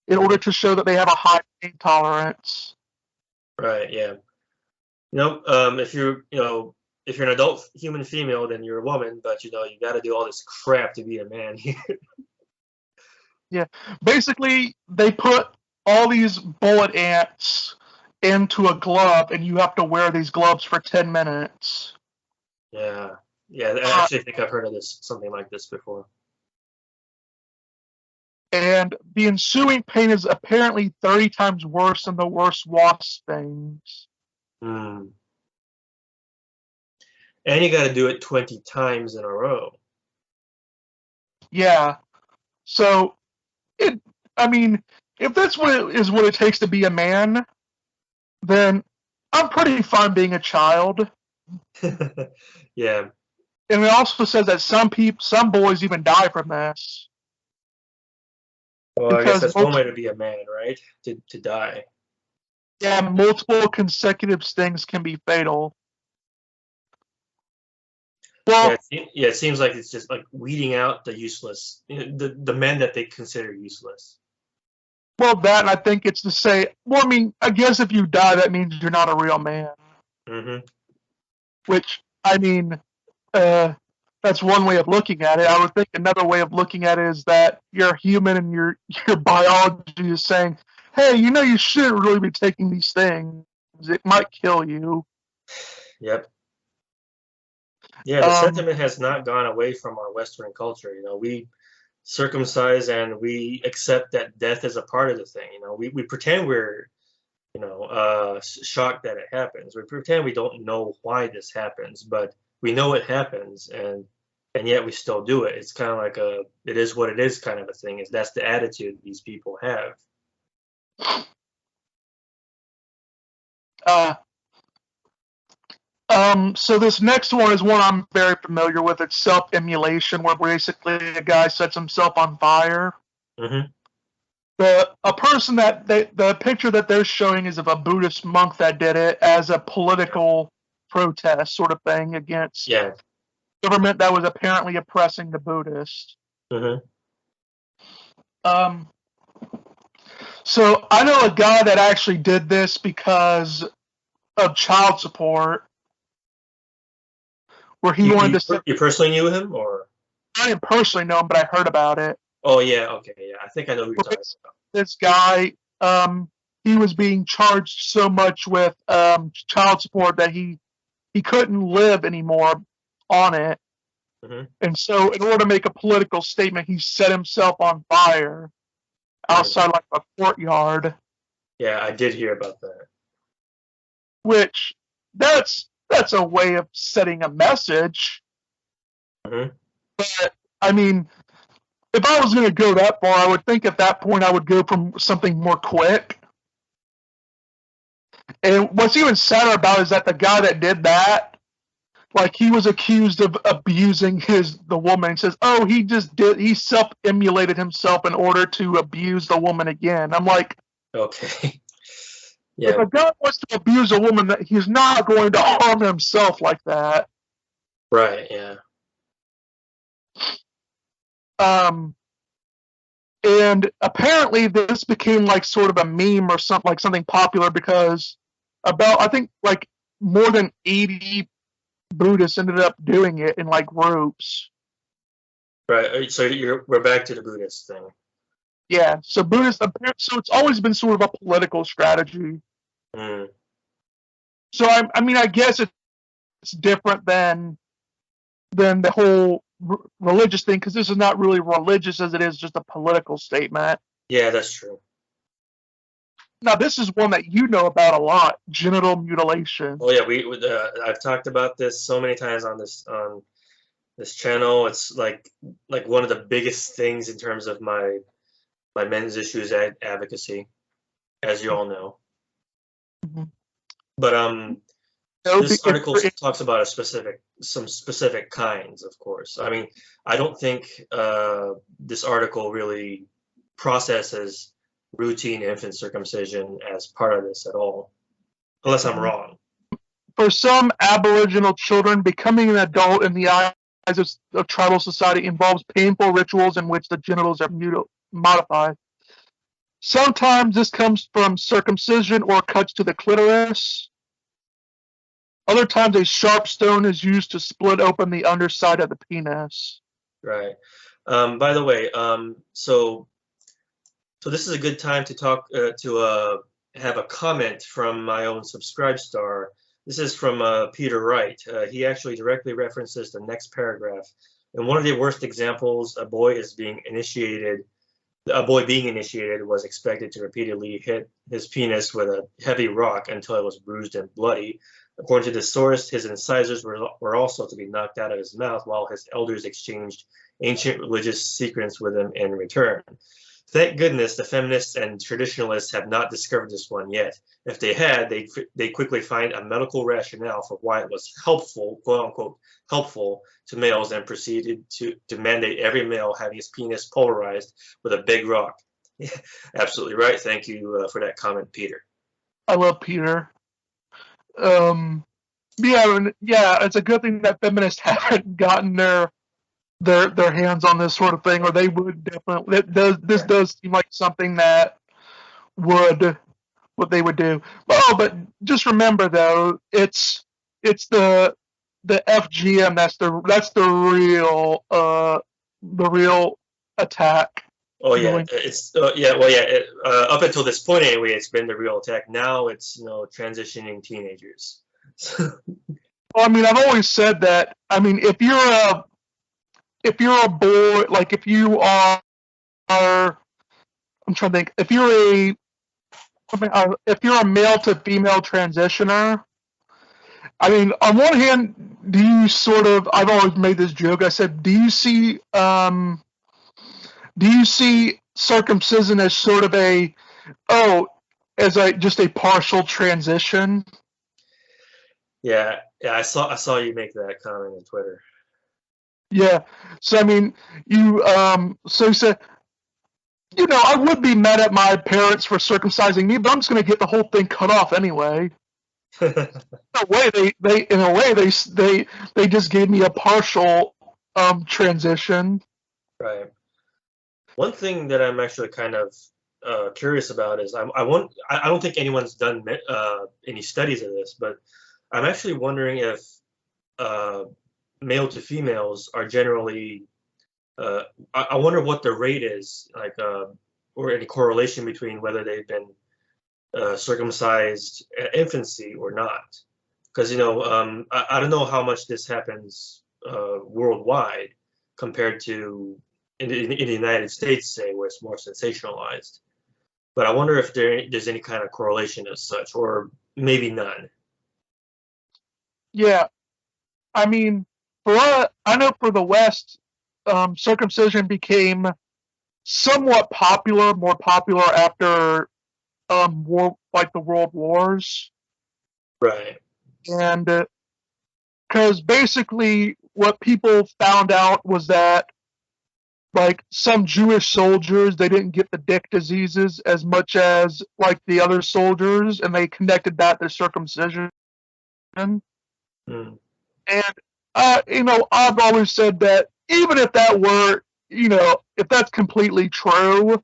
in order to show that they have a high pain tolerance. Right, yeah. If you're an adult human female, then you're a woman, but you got to do all this crap to be a man here. Yeah, basically they put all these bullet ants into a glove, and you have to wear these gloves for 10 minutes. Yeah. Yeah, I actually think I've heard of something like this before. And the ensuing pain is apparently 30 times worse than the worst wasp stings. Hmm. And you got to do it 20 times in a row. Yeah. So it I mean, if that's what it takes to be a man, then I'm pretty fine being a child. Yeah. And it also says that some boys even die from this Well, I guess because that's one way to be a man, right? To die. yeah, multiple consecutive stings can be fatal. Yeah, Well, it seems like it's just like weeding out the useless, the men that they consider useless. that, and I think it's to say, well, I mean, I guess if you die, that means you're not a real man. Hmm. Which, I mean, uh, That's one way of looking at it. I would think another way of looking at it is that you're human and your biology is saying, "Hey, you shouldn't really be taking these things. It might kill you." Yep. Yeah, the Um, sentiment has not gone away from our Western culture. We circumcise and we accept that death is a part of the thing. We pretend we're, shocked that it happens. We pretend we don't know why this happens, but we know it happens, and yet we still do it. It's kind of like it is what it is kind of a thing. That's the attitude these people have. uh, so this next one is one I'm very familiar with. It's self-immolation, where basically a guy sets himself on fire. Hmm. A person the picture that they're showing is of a Buddhist monk that did it as a political protest sort of thing against Yeah. government that was apparently oppressing the Buddhists. Hmm. Um, so I know a guy that actually did this because of child support, where he You, wanted you to set. you personally knew him, or? I didn't personally know him, but I heard about it. Oh yeah, okay, yeah. I think I know who you're talking about. This guy, he was being charged so much with child support that he couldn't live anymore on it. Hmm. And so, in order to make a political statement, he set himself on fire Hmm. outside like a courtyard. Yeah, I did hear about that. Which that's a way of setting a message. Hmm. But I mean, if I was going to go that far, I would think at that point I would go from something more quick. And what's even sadder about it is that the guy that did that, like he was accused of abusing the woman. He says, "Oh, he self-immolated himself in order to abuse the woman again." I'm like, Okay. if Yeah. a guy wants to abuse a woman, he's not going to harm himself like that. Right. Yeah. Um, and apparently this became like sort of a meme or something, like something popular, because about I think like more than 80 Buddhists ended up doing it in like groups. Right. So we're back to the Buddhist thing. Yeah, so Buddhists, so it's always been sort of a political strategy. Mm. So I mean, I guess it's different than the whole religious thing, because this is not really religious as it is just a political statement. Yeah, that's true. Now, this is one that you know about a lot: genital mutilation. Oh yeah, I've talked about this so many times on this channel. It's like one of the biggest things in terms of my men's issues advocacy, as you all know. Mhm. But No, this article talks about some specific kinds, of course. I mean, I don't think this article really processes routine infant circumcision as part of this at all, unless I'm wrong. for some Aboriginal children, becoming an adult in the eyes of tribal society involves painful rituals in which the genitals are modified. Sometimes this comes from circumcision or cuts to the clitoris. Other times, a sharp stone is used to split open the underside of the penis. Right. By the way, so this is a good time to talk to have a comment from my own subscribe star. This is from Peter Wright. He actually directly references the next paragraph. In one of the worst examples, a boy being initiated was expected to repeatedly hit his penis with a heavy rock until it was bruised and bloody. According to the source, his incisors were also to be knocked out of his mouth while his elders exchanged ancient religious secrets with him in return. Thank goodness the feminists and traditionalists have not discovered this one yet. If they had, they'd quickly find a medical rationale for why it was helpful, quote unquote, helpful to males, and proceeded to mandate every male having his penis pulverized with a big rock. Absolutely right. Thank you for that comment, Peter. I love Peter. Um, yeah, it's a good thing that feminists haven't gotten their hands on this sort of thing, or they would definitely. This does seem like something that would what they would do. But just remember though, it's the the FGM, that's the real attack. Oh yeah, Going. it's yeah. Well, yeah. Up until this point, anyway, it's been the real attack. Now it's transitioning teenagers. Well, I mean, I've always said that. I mean, if you're a boy, like I'm trying to think. If you're a male to female transitioner, I mean, on one hand, do you sort of? I've always made this joke. I said, do you see circumcision as sort of oh, as just a partial transition? Yeah, yeah. I saw you make that comment on Twitter. Yeah. So I mean, so you said, I would be mad at my parents for circumcising me, but I'm just going to get the whole thing cut off anyway. In a way, they just gave me a partial transition. Right. One thing that I'm actually kind of curious about is I don't think anyone's done any studies of this, but I'm actually wondering if uh, male to females are generally. I wonder what the rate is like, or any correlation between whether they've been circumcised at infancy or not. Because I don't know how much this happens worldwide compared to in the United States, say, where it's more sensationalized. But I wonder if there's any kind of correlation as such, or maybe none. Yeah, I mean, I know for the West, circumcision became somewhat popular, more popular after like the World Wars, Right. and because basically what people found out was that like some Jewish soldiers, they didn't get the dick diseases as much as like the other soldiers, and they connected that to circumcision. And Mm. I've always said that even if that were, if that's completely true,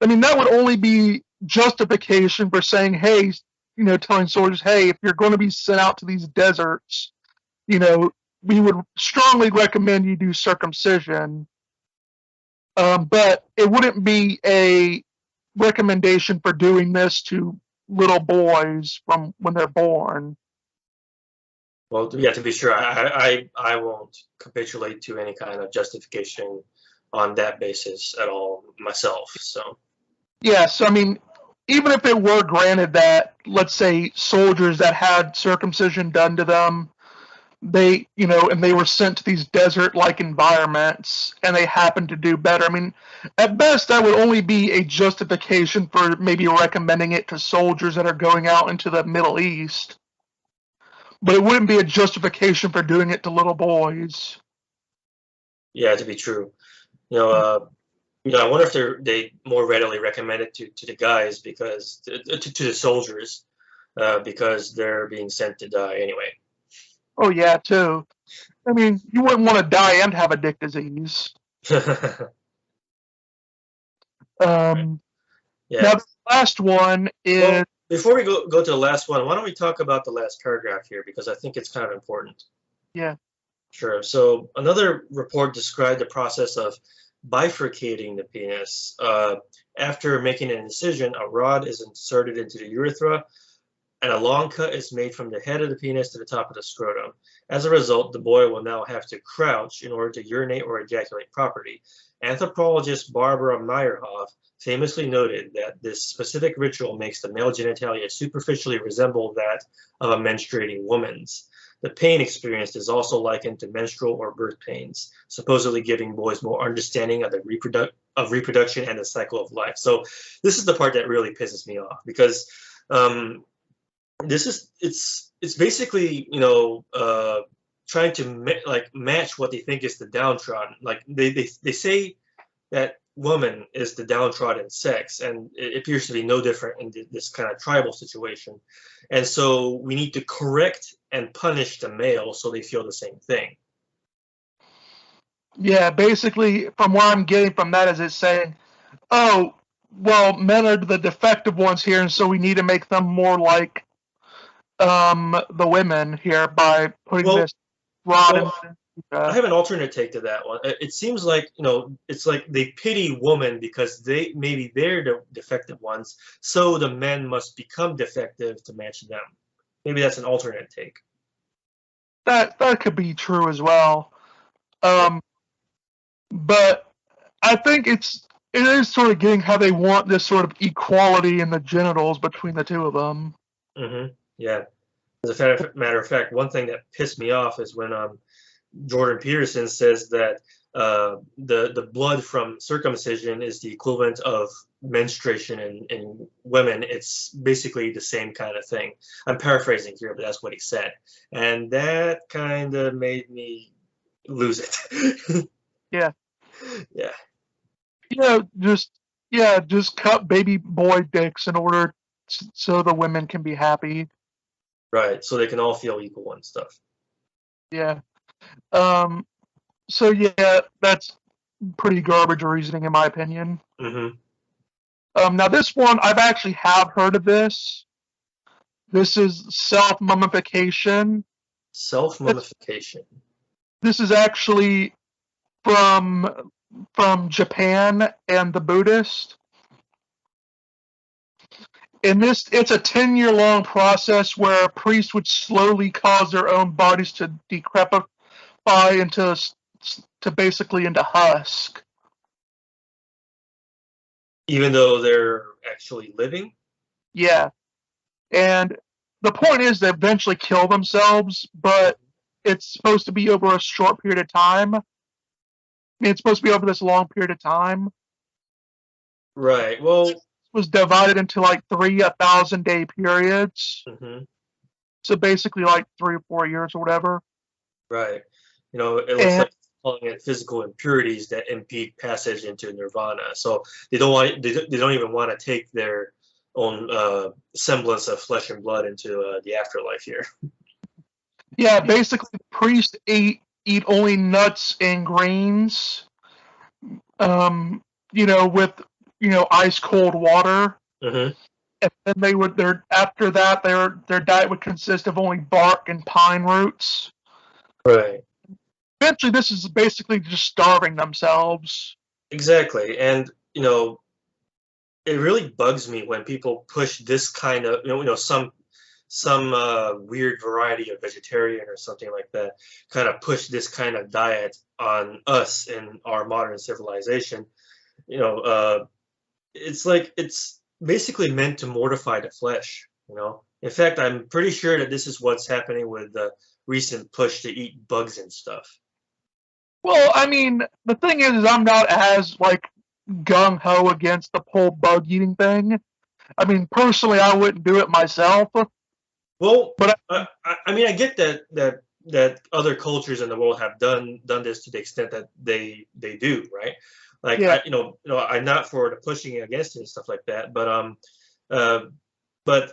I mean that would only be justification for saying, hey, telling soldiers, hey, if you're going to be sent out to these deserts, you know, we would strongly recommend you do circumcision. But it wouldn't be a recommendation for doing this to little boys from when they're born. Well, yeah, to be sure, I won't capitulate to any kind of justification on that basis at all myself. So, Yeah, so I mean, even if it were granted that, let's say, soldiers that had circumcision done to them, and they were sent to these desert-like environments, and they happened to do better. I mean, at best, that would only be a justification for maybe recommending it to soldiers that are going out into the Middle East, but it wouldn't be a justification for doing it to little boys. yeah, to be true, you know, uh, I wonder if they more readily recommend it to the guys because to the soldiers because they're being sent to die anyway. Oh yeah, too. I mean, you wouldn't want to die and have a dick disease. Um, Yeah. Now the last one is, Well, before we go to the last one, why don't we talk about the last paragraph here because I think it's kind of important. yeah, Sure. So another report described the process of bifurcating the penis. After making an incision, a rod is inserted into the urethra, and a long cut is made from the head of the penis to the top of the scrotum. As a result, the boy will now have to crouch in order to urinate or ejaculate properly. Anthropologist Barbara Meyerhoff famously noted that this specific ritual makes the male genitalia superficially resemble that of a menstruating woman's. The pain experienced is also likened to menstrual or birth pains, supposedly giving boys more understanding of reproduction and the cycle of life. So this is the part that really pisses me off because um, it's basically trying to match what they think is the downtrodden. Like they say that woman is the downtrodden sex, and it appears to be no different in this kind of tribal situation. And so we need to correct and punish the male so they feel the same thing. yeah. Basically, from what I'm getting from that is it's saying, oh, well, men are the defective ones here, and so we need to make them more like the women here by putting Well, this. rod Well, and I have an alternate take to that one. It seems like, it's like they pity women because they're the defective ones, so the men must become defective to match them. Maybe that's an alternate take. that could be true as well. Yeah. Um, but I think it is sort of getting how they want this sort of equality in the genitals between the two of them. Yeah. As a matter of fact, one thing that pissed me off is when Jordan Peterson says that the blood from circumcision is the equivalent of menstruation in women. It's basically the same kind of thing. I'm paraphrasing here, but that's what he said, and that kind of made me lose it. Yeah, Yeah, just just cut baby boy dicks in order so the women can be happy. right. So they can all feel equal and stuff. Yeah. Um. So yeah, that's pretty garbage reasoning in my opinion. Hmm. Now this one I've actually have heard of this. This is self mummification. Self-mummification. This is actually from Japan and the Buddhist. In this, it's a 10-year long process where priests would slowly cause their own bodies to decrepify into to basically into husk. Even though they're actually living. Yeah, and the point is they eventually kill themselves, but it's supposed to be over a short period of time. I mean, it's supposed to be over this long period of time. Right. Well. It was divided into like 3 1,000-day periods. Hmm. So basically, like 3 or 4 years or whatever. Right. It looks And like calling it physical impurities that impede passage into nirvana. So they don't even want to take their own semblance of flesh and blood into the afterlife here. yeah, basically, the priest eat only nuts and grains. With ice cold water. Hmm. And then they would their after that their diet would consist of only bark and pine roots. Right. Eventually, this is basically just starving themselves. Exactly. And it really bugs me when people push this kind of some weird variety of vegetarian or something like that kind of push this kind of diet on us in our modern civilization. You know, it's like it's basically meant to mortify the flesh. In fact, I'm pretty sure that this is what's happening with the recent push to eat bugs and stuff. Well, I mean, the thing is I'm not as like gung ho against the whole bug eating thing. I mean, personally, I wouldn't do it myself, Well, but I mean, I get that other cultures in the world have done this to the extent that they do, right? Like yeah, I'm not for the pushing against it and stuff like that, uh, but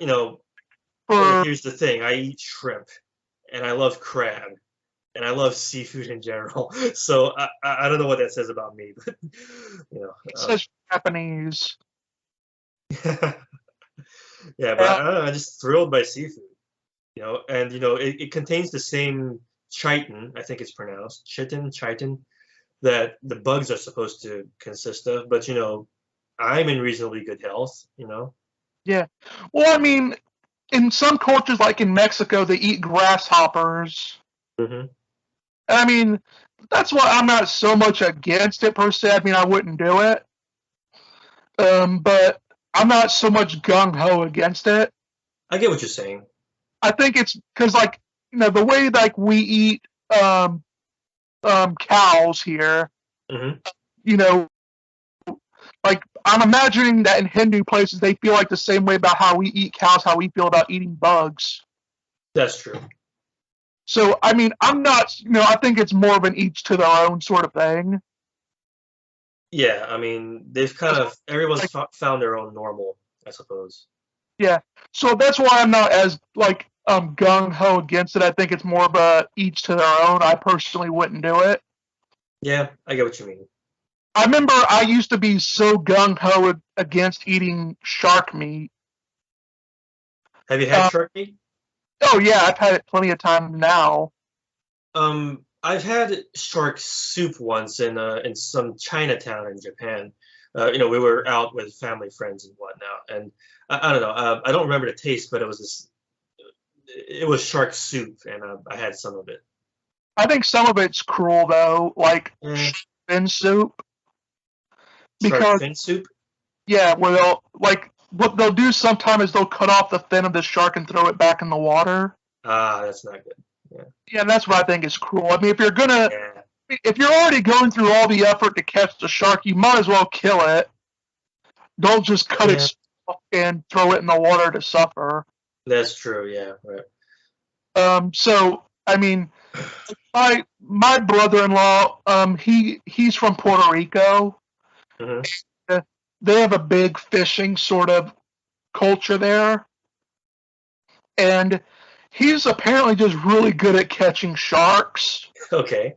for here's the thing: I eat shrimp, and I love crab, and I love seafood in general. So I don't know what that says about me, but you know, it says Japanese. yeah, but Uh, I don't know, I'm just thrilled by seafood. And it contains the same chitin, I think it's pronounced chitin, that the bugs are supposed to consist of. But I'm in reasonably good health. yeah. Well, I mean, in some cultures, like in Mexico, they eat grasshoppers. Hmm. And I mean, that's why I'm not so much against it per se. I mean, I wouldn't do it. But I'm not so much gung ho against it. I get what you're saying. I think it's because, like, the way like we eat cows here, Hmm. you know, like I'm imagining that in Hindu places they feel like the same way about how we eat cows, how we feel about eating bugs. That's true. So I mean, I'm not, I think it's more of an each to their own sort of thing. Yeah, I mean, they've kind of everyone's Like, found their own normal, I suppose. yeah. So that's why I'm not as like gung ho against it. I think it's more of a each to their own. I personally wouldn't do it. Yeah, I get what you mean. I remember I used to be so gung ho against eating shark meat. Have you had Uh, shark meat? oh yeah, I've had it plenty of time now. I've had shark soup once in some Chinatown in Japan. We were out with family friends and whatnot, and I don't know. I don't remember the taste, but it was shark soup, and I had some of it. I think some of it's cruel though, like Eh, fin soup, shark because fin soup? yeah, where they'll like what they'll do sometimes is they'll cut off the fin of the shark and throw it back in the water. Ah, that's not good. Yeah, Yeah, that's what I think is cruel. I mean, yeah, if you're already going through all the effort to catch the shark, you might as well kill it. Don't just cut yeah. its off and throw it in the water to suffer. That's true. Yeah, right. So I mean, my brother-in-law, he's from Puerto Rico. Hmm. Uh, They have a big fishing sort of culture there, and he's apparently just really good at catching sharks. Okay.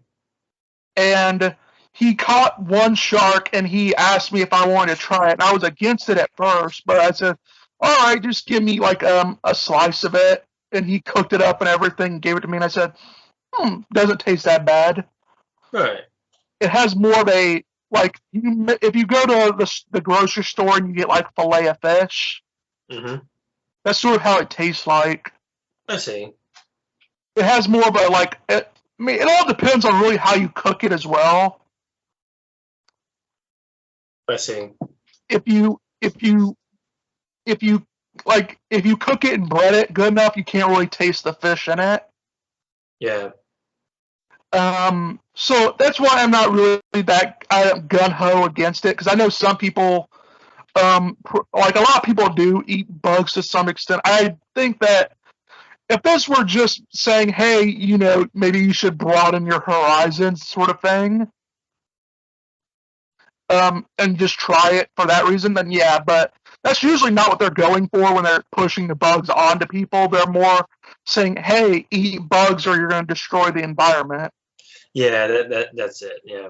And he caught one shark, and he asked me if I wanted to try it. And I was against it at first, but I said, "All right, just give me like a slice of it." And he cooked it up and everything, gave it to me, and I said, doesn't taste that bad. Right. It has more of a like if you go to the grocery store and you get like fillet of fish, Hmm. that's sort of how it tastes like. I see. It has more of a like. I mean, it all depends on really how you cook it as well. I see. If you if you if you if you cook it and bread it good enough, you can't really taste the fish in it. Yeah. So that's why I'm not really that gun ho against it, because I know some people, like a lot of people do eat bugs to some extent. I think that if this were just saying, hey, maybe you should broaden your horizons, sort of thing, and just try it for that reason, then yeah. But that's usually not what they're going for when they're pushing the bugs onto people. They're more saying, hey, eat bugs or you're going to destroy the environment. Yeah. That's it. Yeah.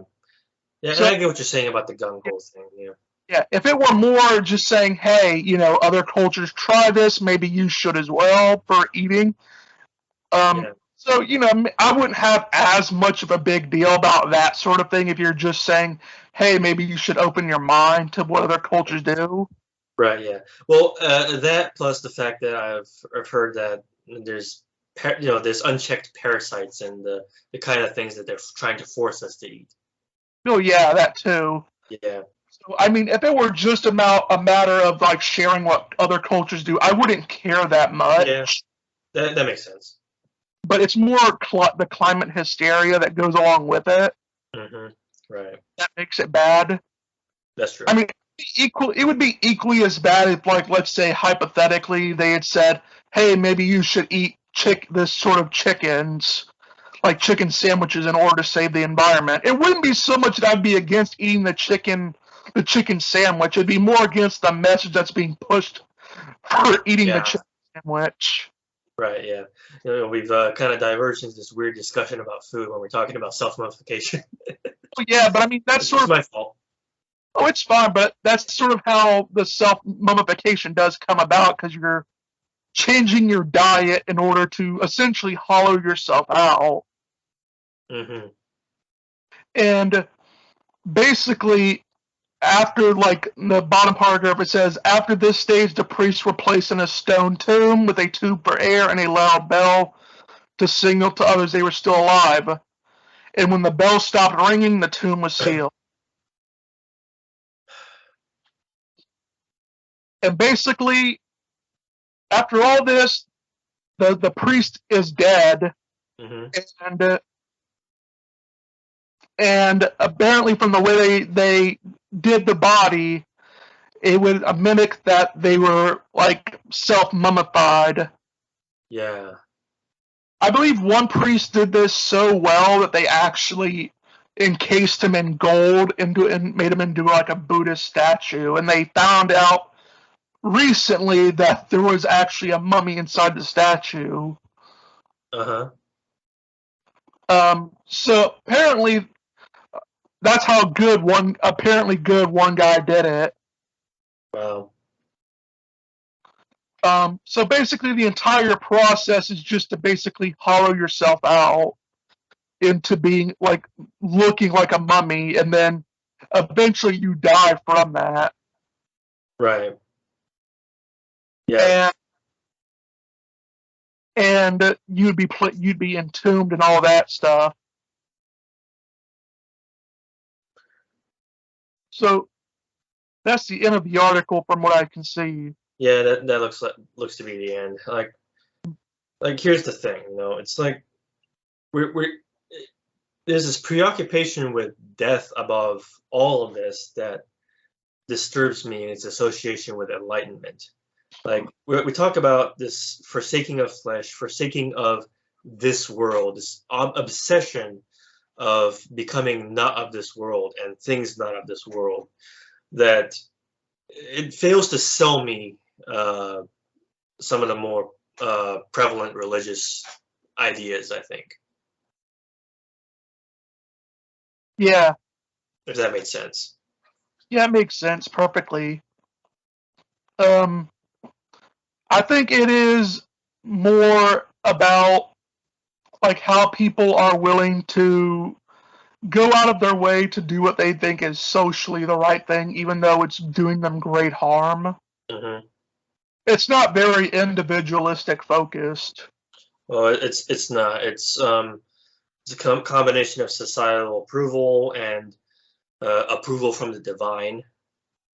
Yeah, and So I get what you're saying about the gung ho thing. Yeah. yeah, if it were more just saying, hey, other cultures try this, maybe you should as well for eating. Yeah. So, I wouldn't have as much of a big deal about that sort of thing if you're just saying, hey, maybe you should open your mind to what other cultures do. Right. Yeah. Well, that plus the fact that I've heard that there's unchecked parasites and the kind of things that they're trying to force us to eat. Oh, yeah, that too. Yeah. So, I mean, if it were just about a matter of like sharing what other cultures do, I wouldn't care that Yeah. much. That makes sense. But it's more the climate hysteria that goes along with it Hmm. Right. that makes it bad. That's true. I mean, it would be equally as bad if, like, let's say hypothetically, they had said, "Hey, maybe you should eat this sort of chickens, like chicken sandwiches, in order to save the environment." It wouldn't be so much that I'd be against eating the chicken sandwich. It'd be more against the message that's being pushed for eating the Yeah. chicken sandwich. Right. Yeah. We've kind of diverged into this weird discussion about food when we're talking about self-modification. Oh, yeah, but I mean, that's sort It's of my fault. oh, it's fine, but that's sort of how the self mummification does come about because you're changing your diet in order to essentially hollow yourself out. Hmm. And basically, after like the bottom paragraph, it says, after this stage, the priests were placed in a stone tomb with a tube for air and a loud bell to signal to others they were still alive. And when the bell stopped ringing, the tomb was sealed. And basically, after all this, the priest is dead, Hmm. and and apparently from the way they did the body, it would mimic that they were like self mummified. Yeah. I believe one priest did this so well that they actually encased him in gold and made him into like a Buddhist statue. And they found out recently that there was actually a mummy inside the statue. Uh-huh. So apparently that's how good one guy did it. Wow. So basically, the entire process is just to basically hollow yourself out. into being like looking like a mummy, and then eventually you die from that. Right. Yeah. And you'd be entombed and all that stuff. So that's the end of the article from what I can see. Yeah, that looks to be the end. Like here's the thing, you know, it's like we're there's this preoccupation with death above all of this that disturbs me in its association with enlightenment. Like we talk about this forsaking of flesh, forsaking of this world, this obsession of becoming not of this world and things not of this world, that it fails to sell me some of the more prevalent religious ideas, I think. Yeah, If that makes sense. yeah, it makes sense perfectly. Um, I think it is more about like how people are willing to go out of their way to do what they think is socially the right thing, even though it's doing them great harm. Hmm. It's not very individualistic focused. Well, it's not. It's a combination of societal approval and approval from the divine,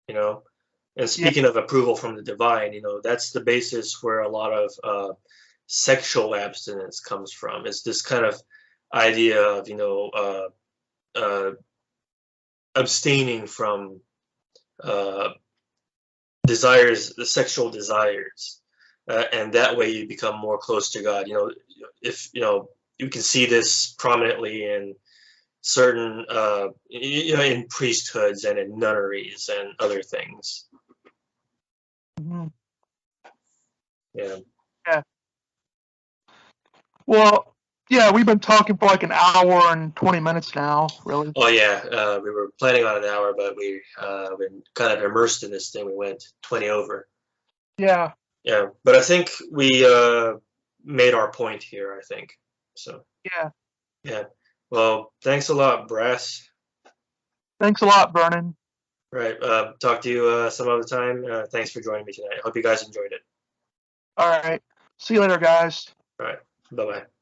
you know. And Yeah. speaking of approval from the divine, you know, that's the basis where a lot of sexual abstinence comes from. It's this kind of idea of, you know, uh, abstaining from uh, desires, the sexual desires, and that way you become more close to God. You know, if you know, you can see this prominently in certain, you know, in priesthoods and in nunneries and other things. Mhm. Yeah. Yeah. Well, yeah, we've been talking for like an hour and 20 minutes now, really. Oh yeah, we were planning on an hour, but we been kind of immersed in this thing. We went 20 over. Yeah. Yeah, but I think we made our point here, I think. So, Yeah. yeah. Well, thanks a lot, Brass. Thanks a lot, Vernon. Right. Talk to you some other time. Thanks for joining me tonight. I hope you guys enjoyed it. All right. See you later, guys. All right. Bye bye.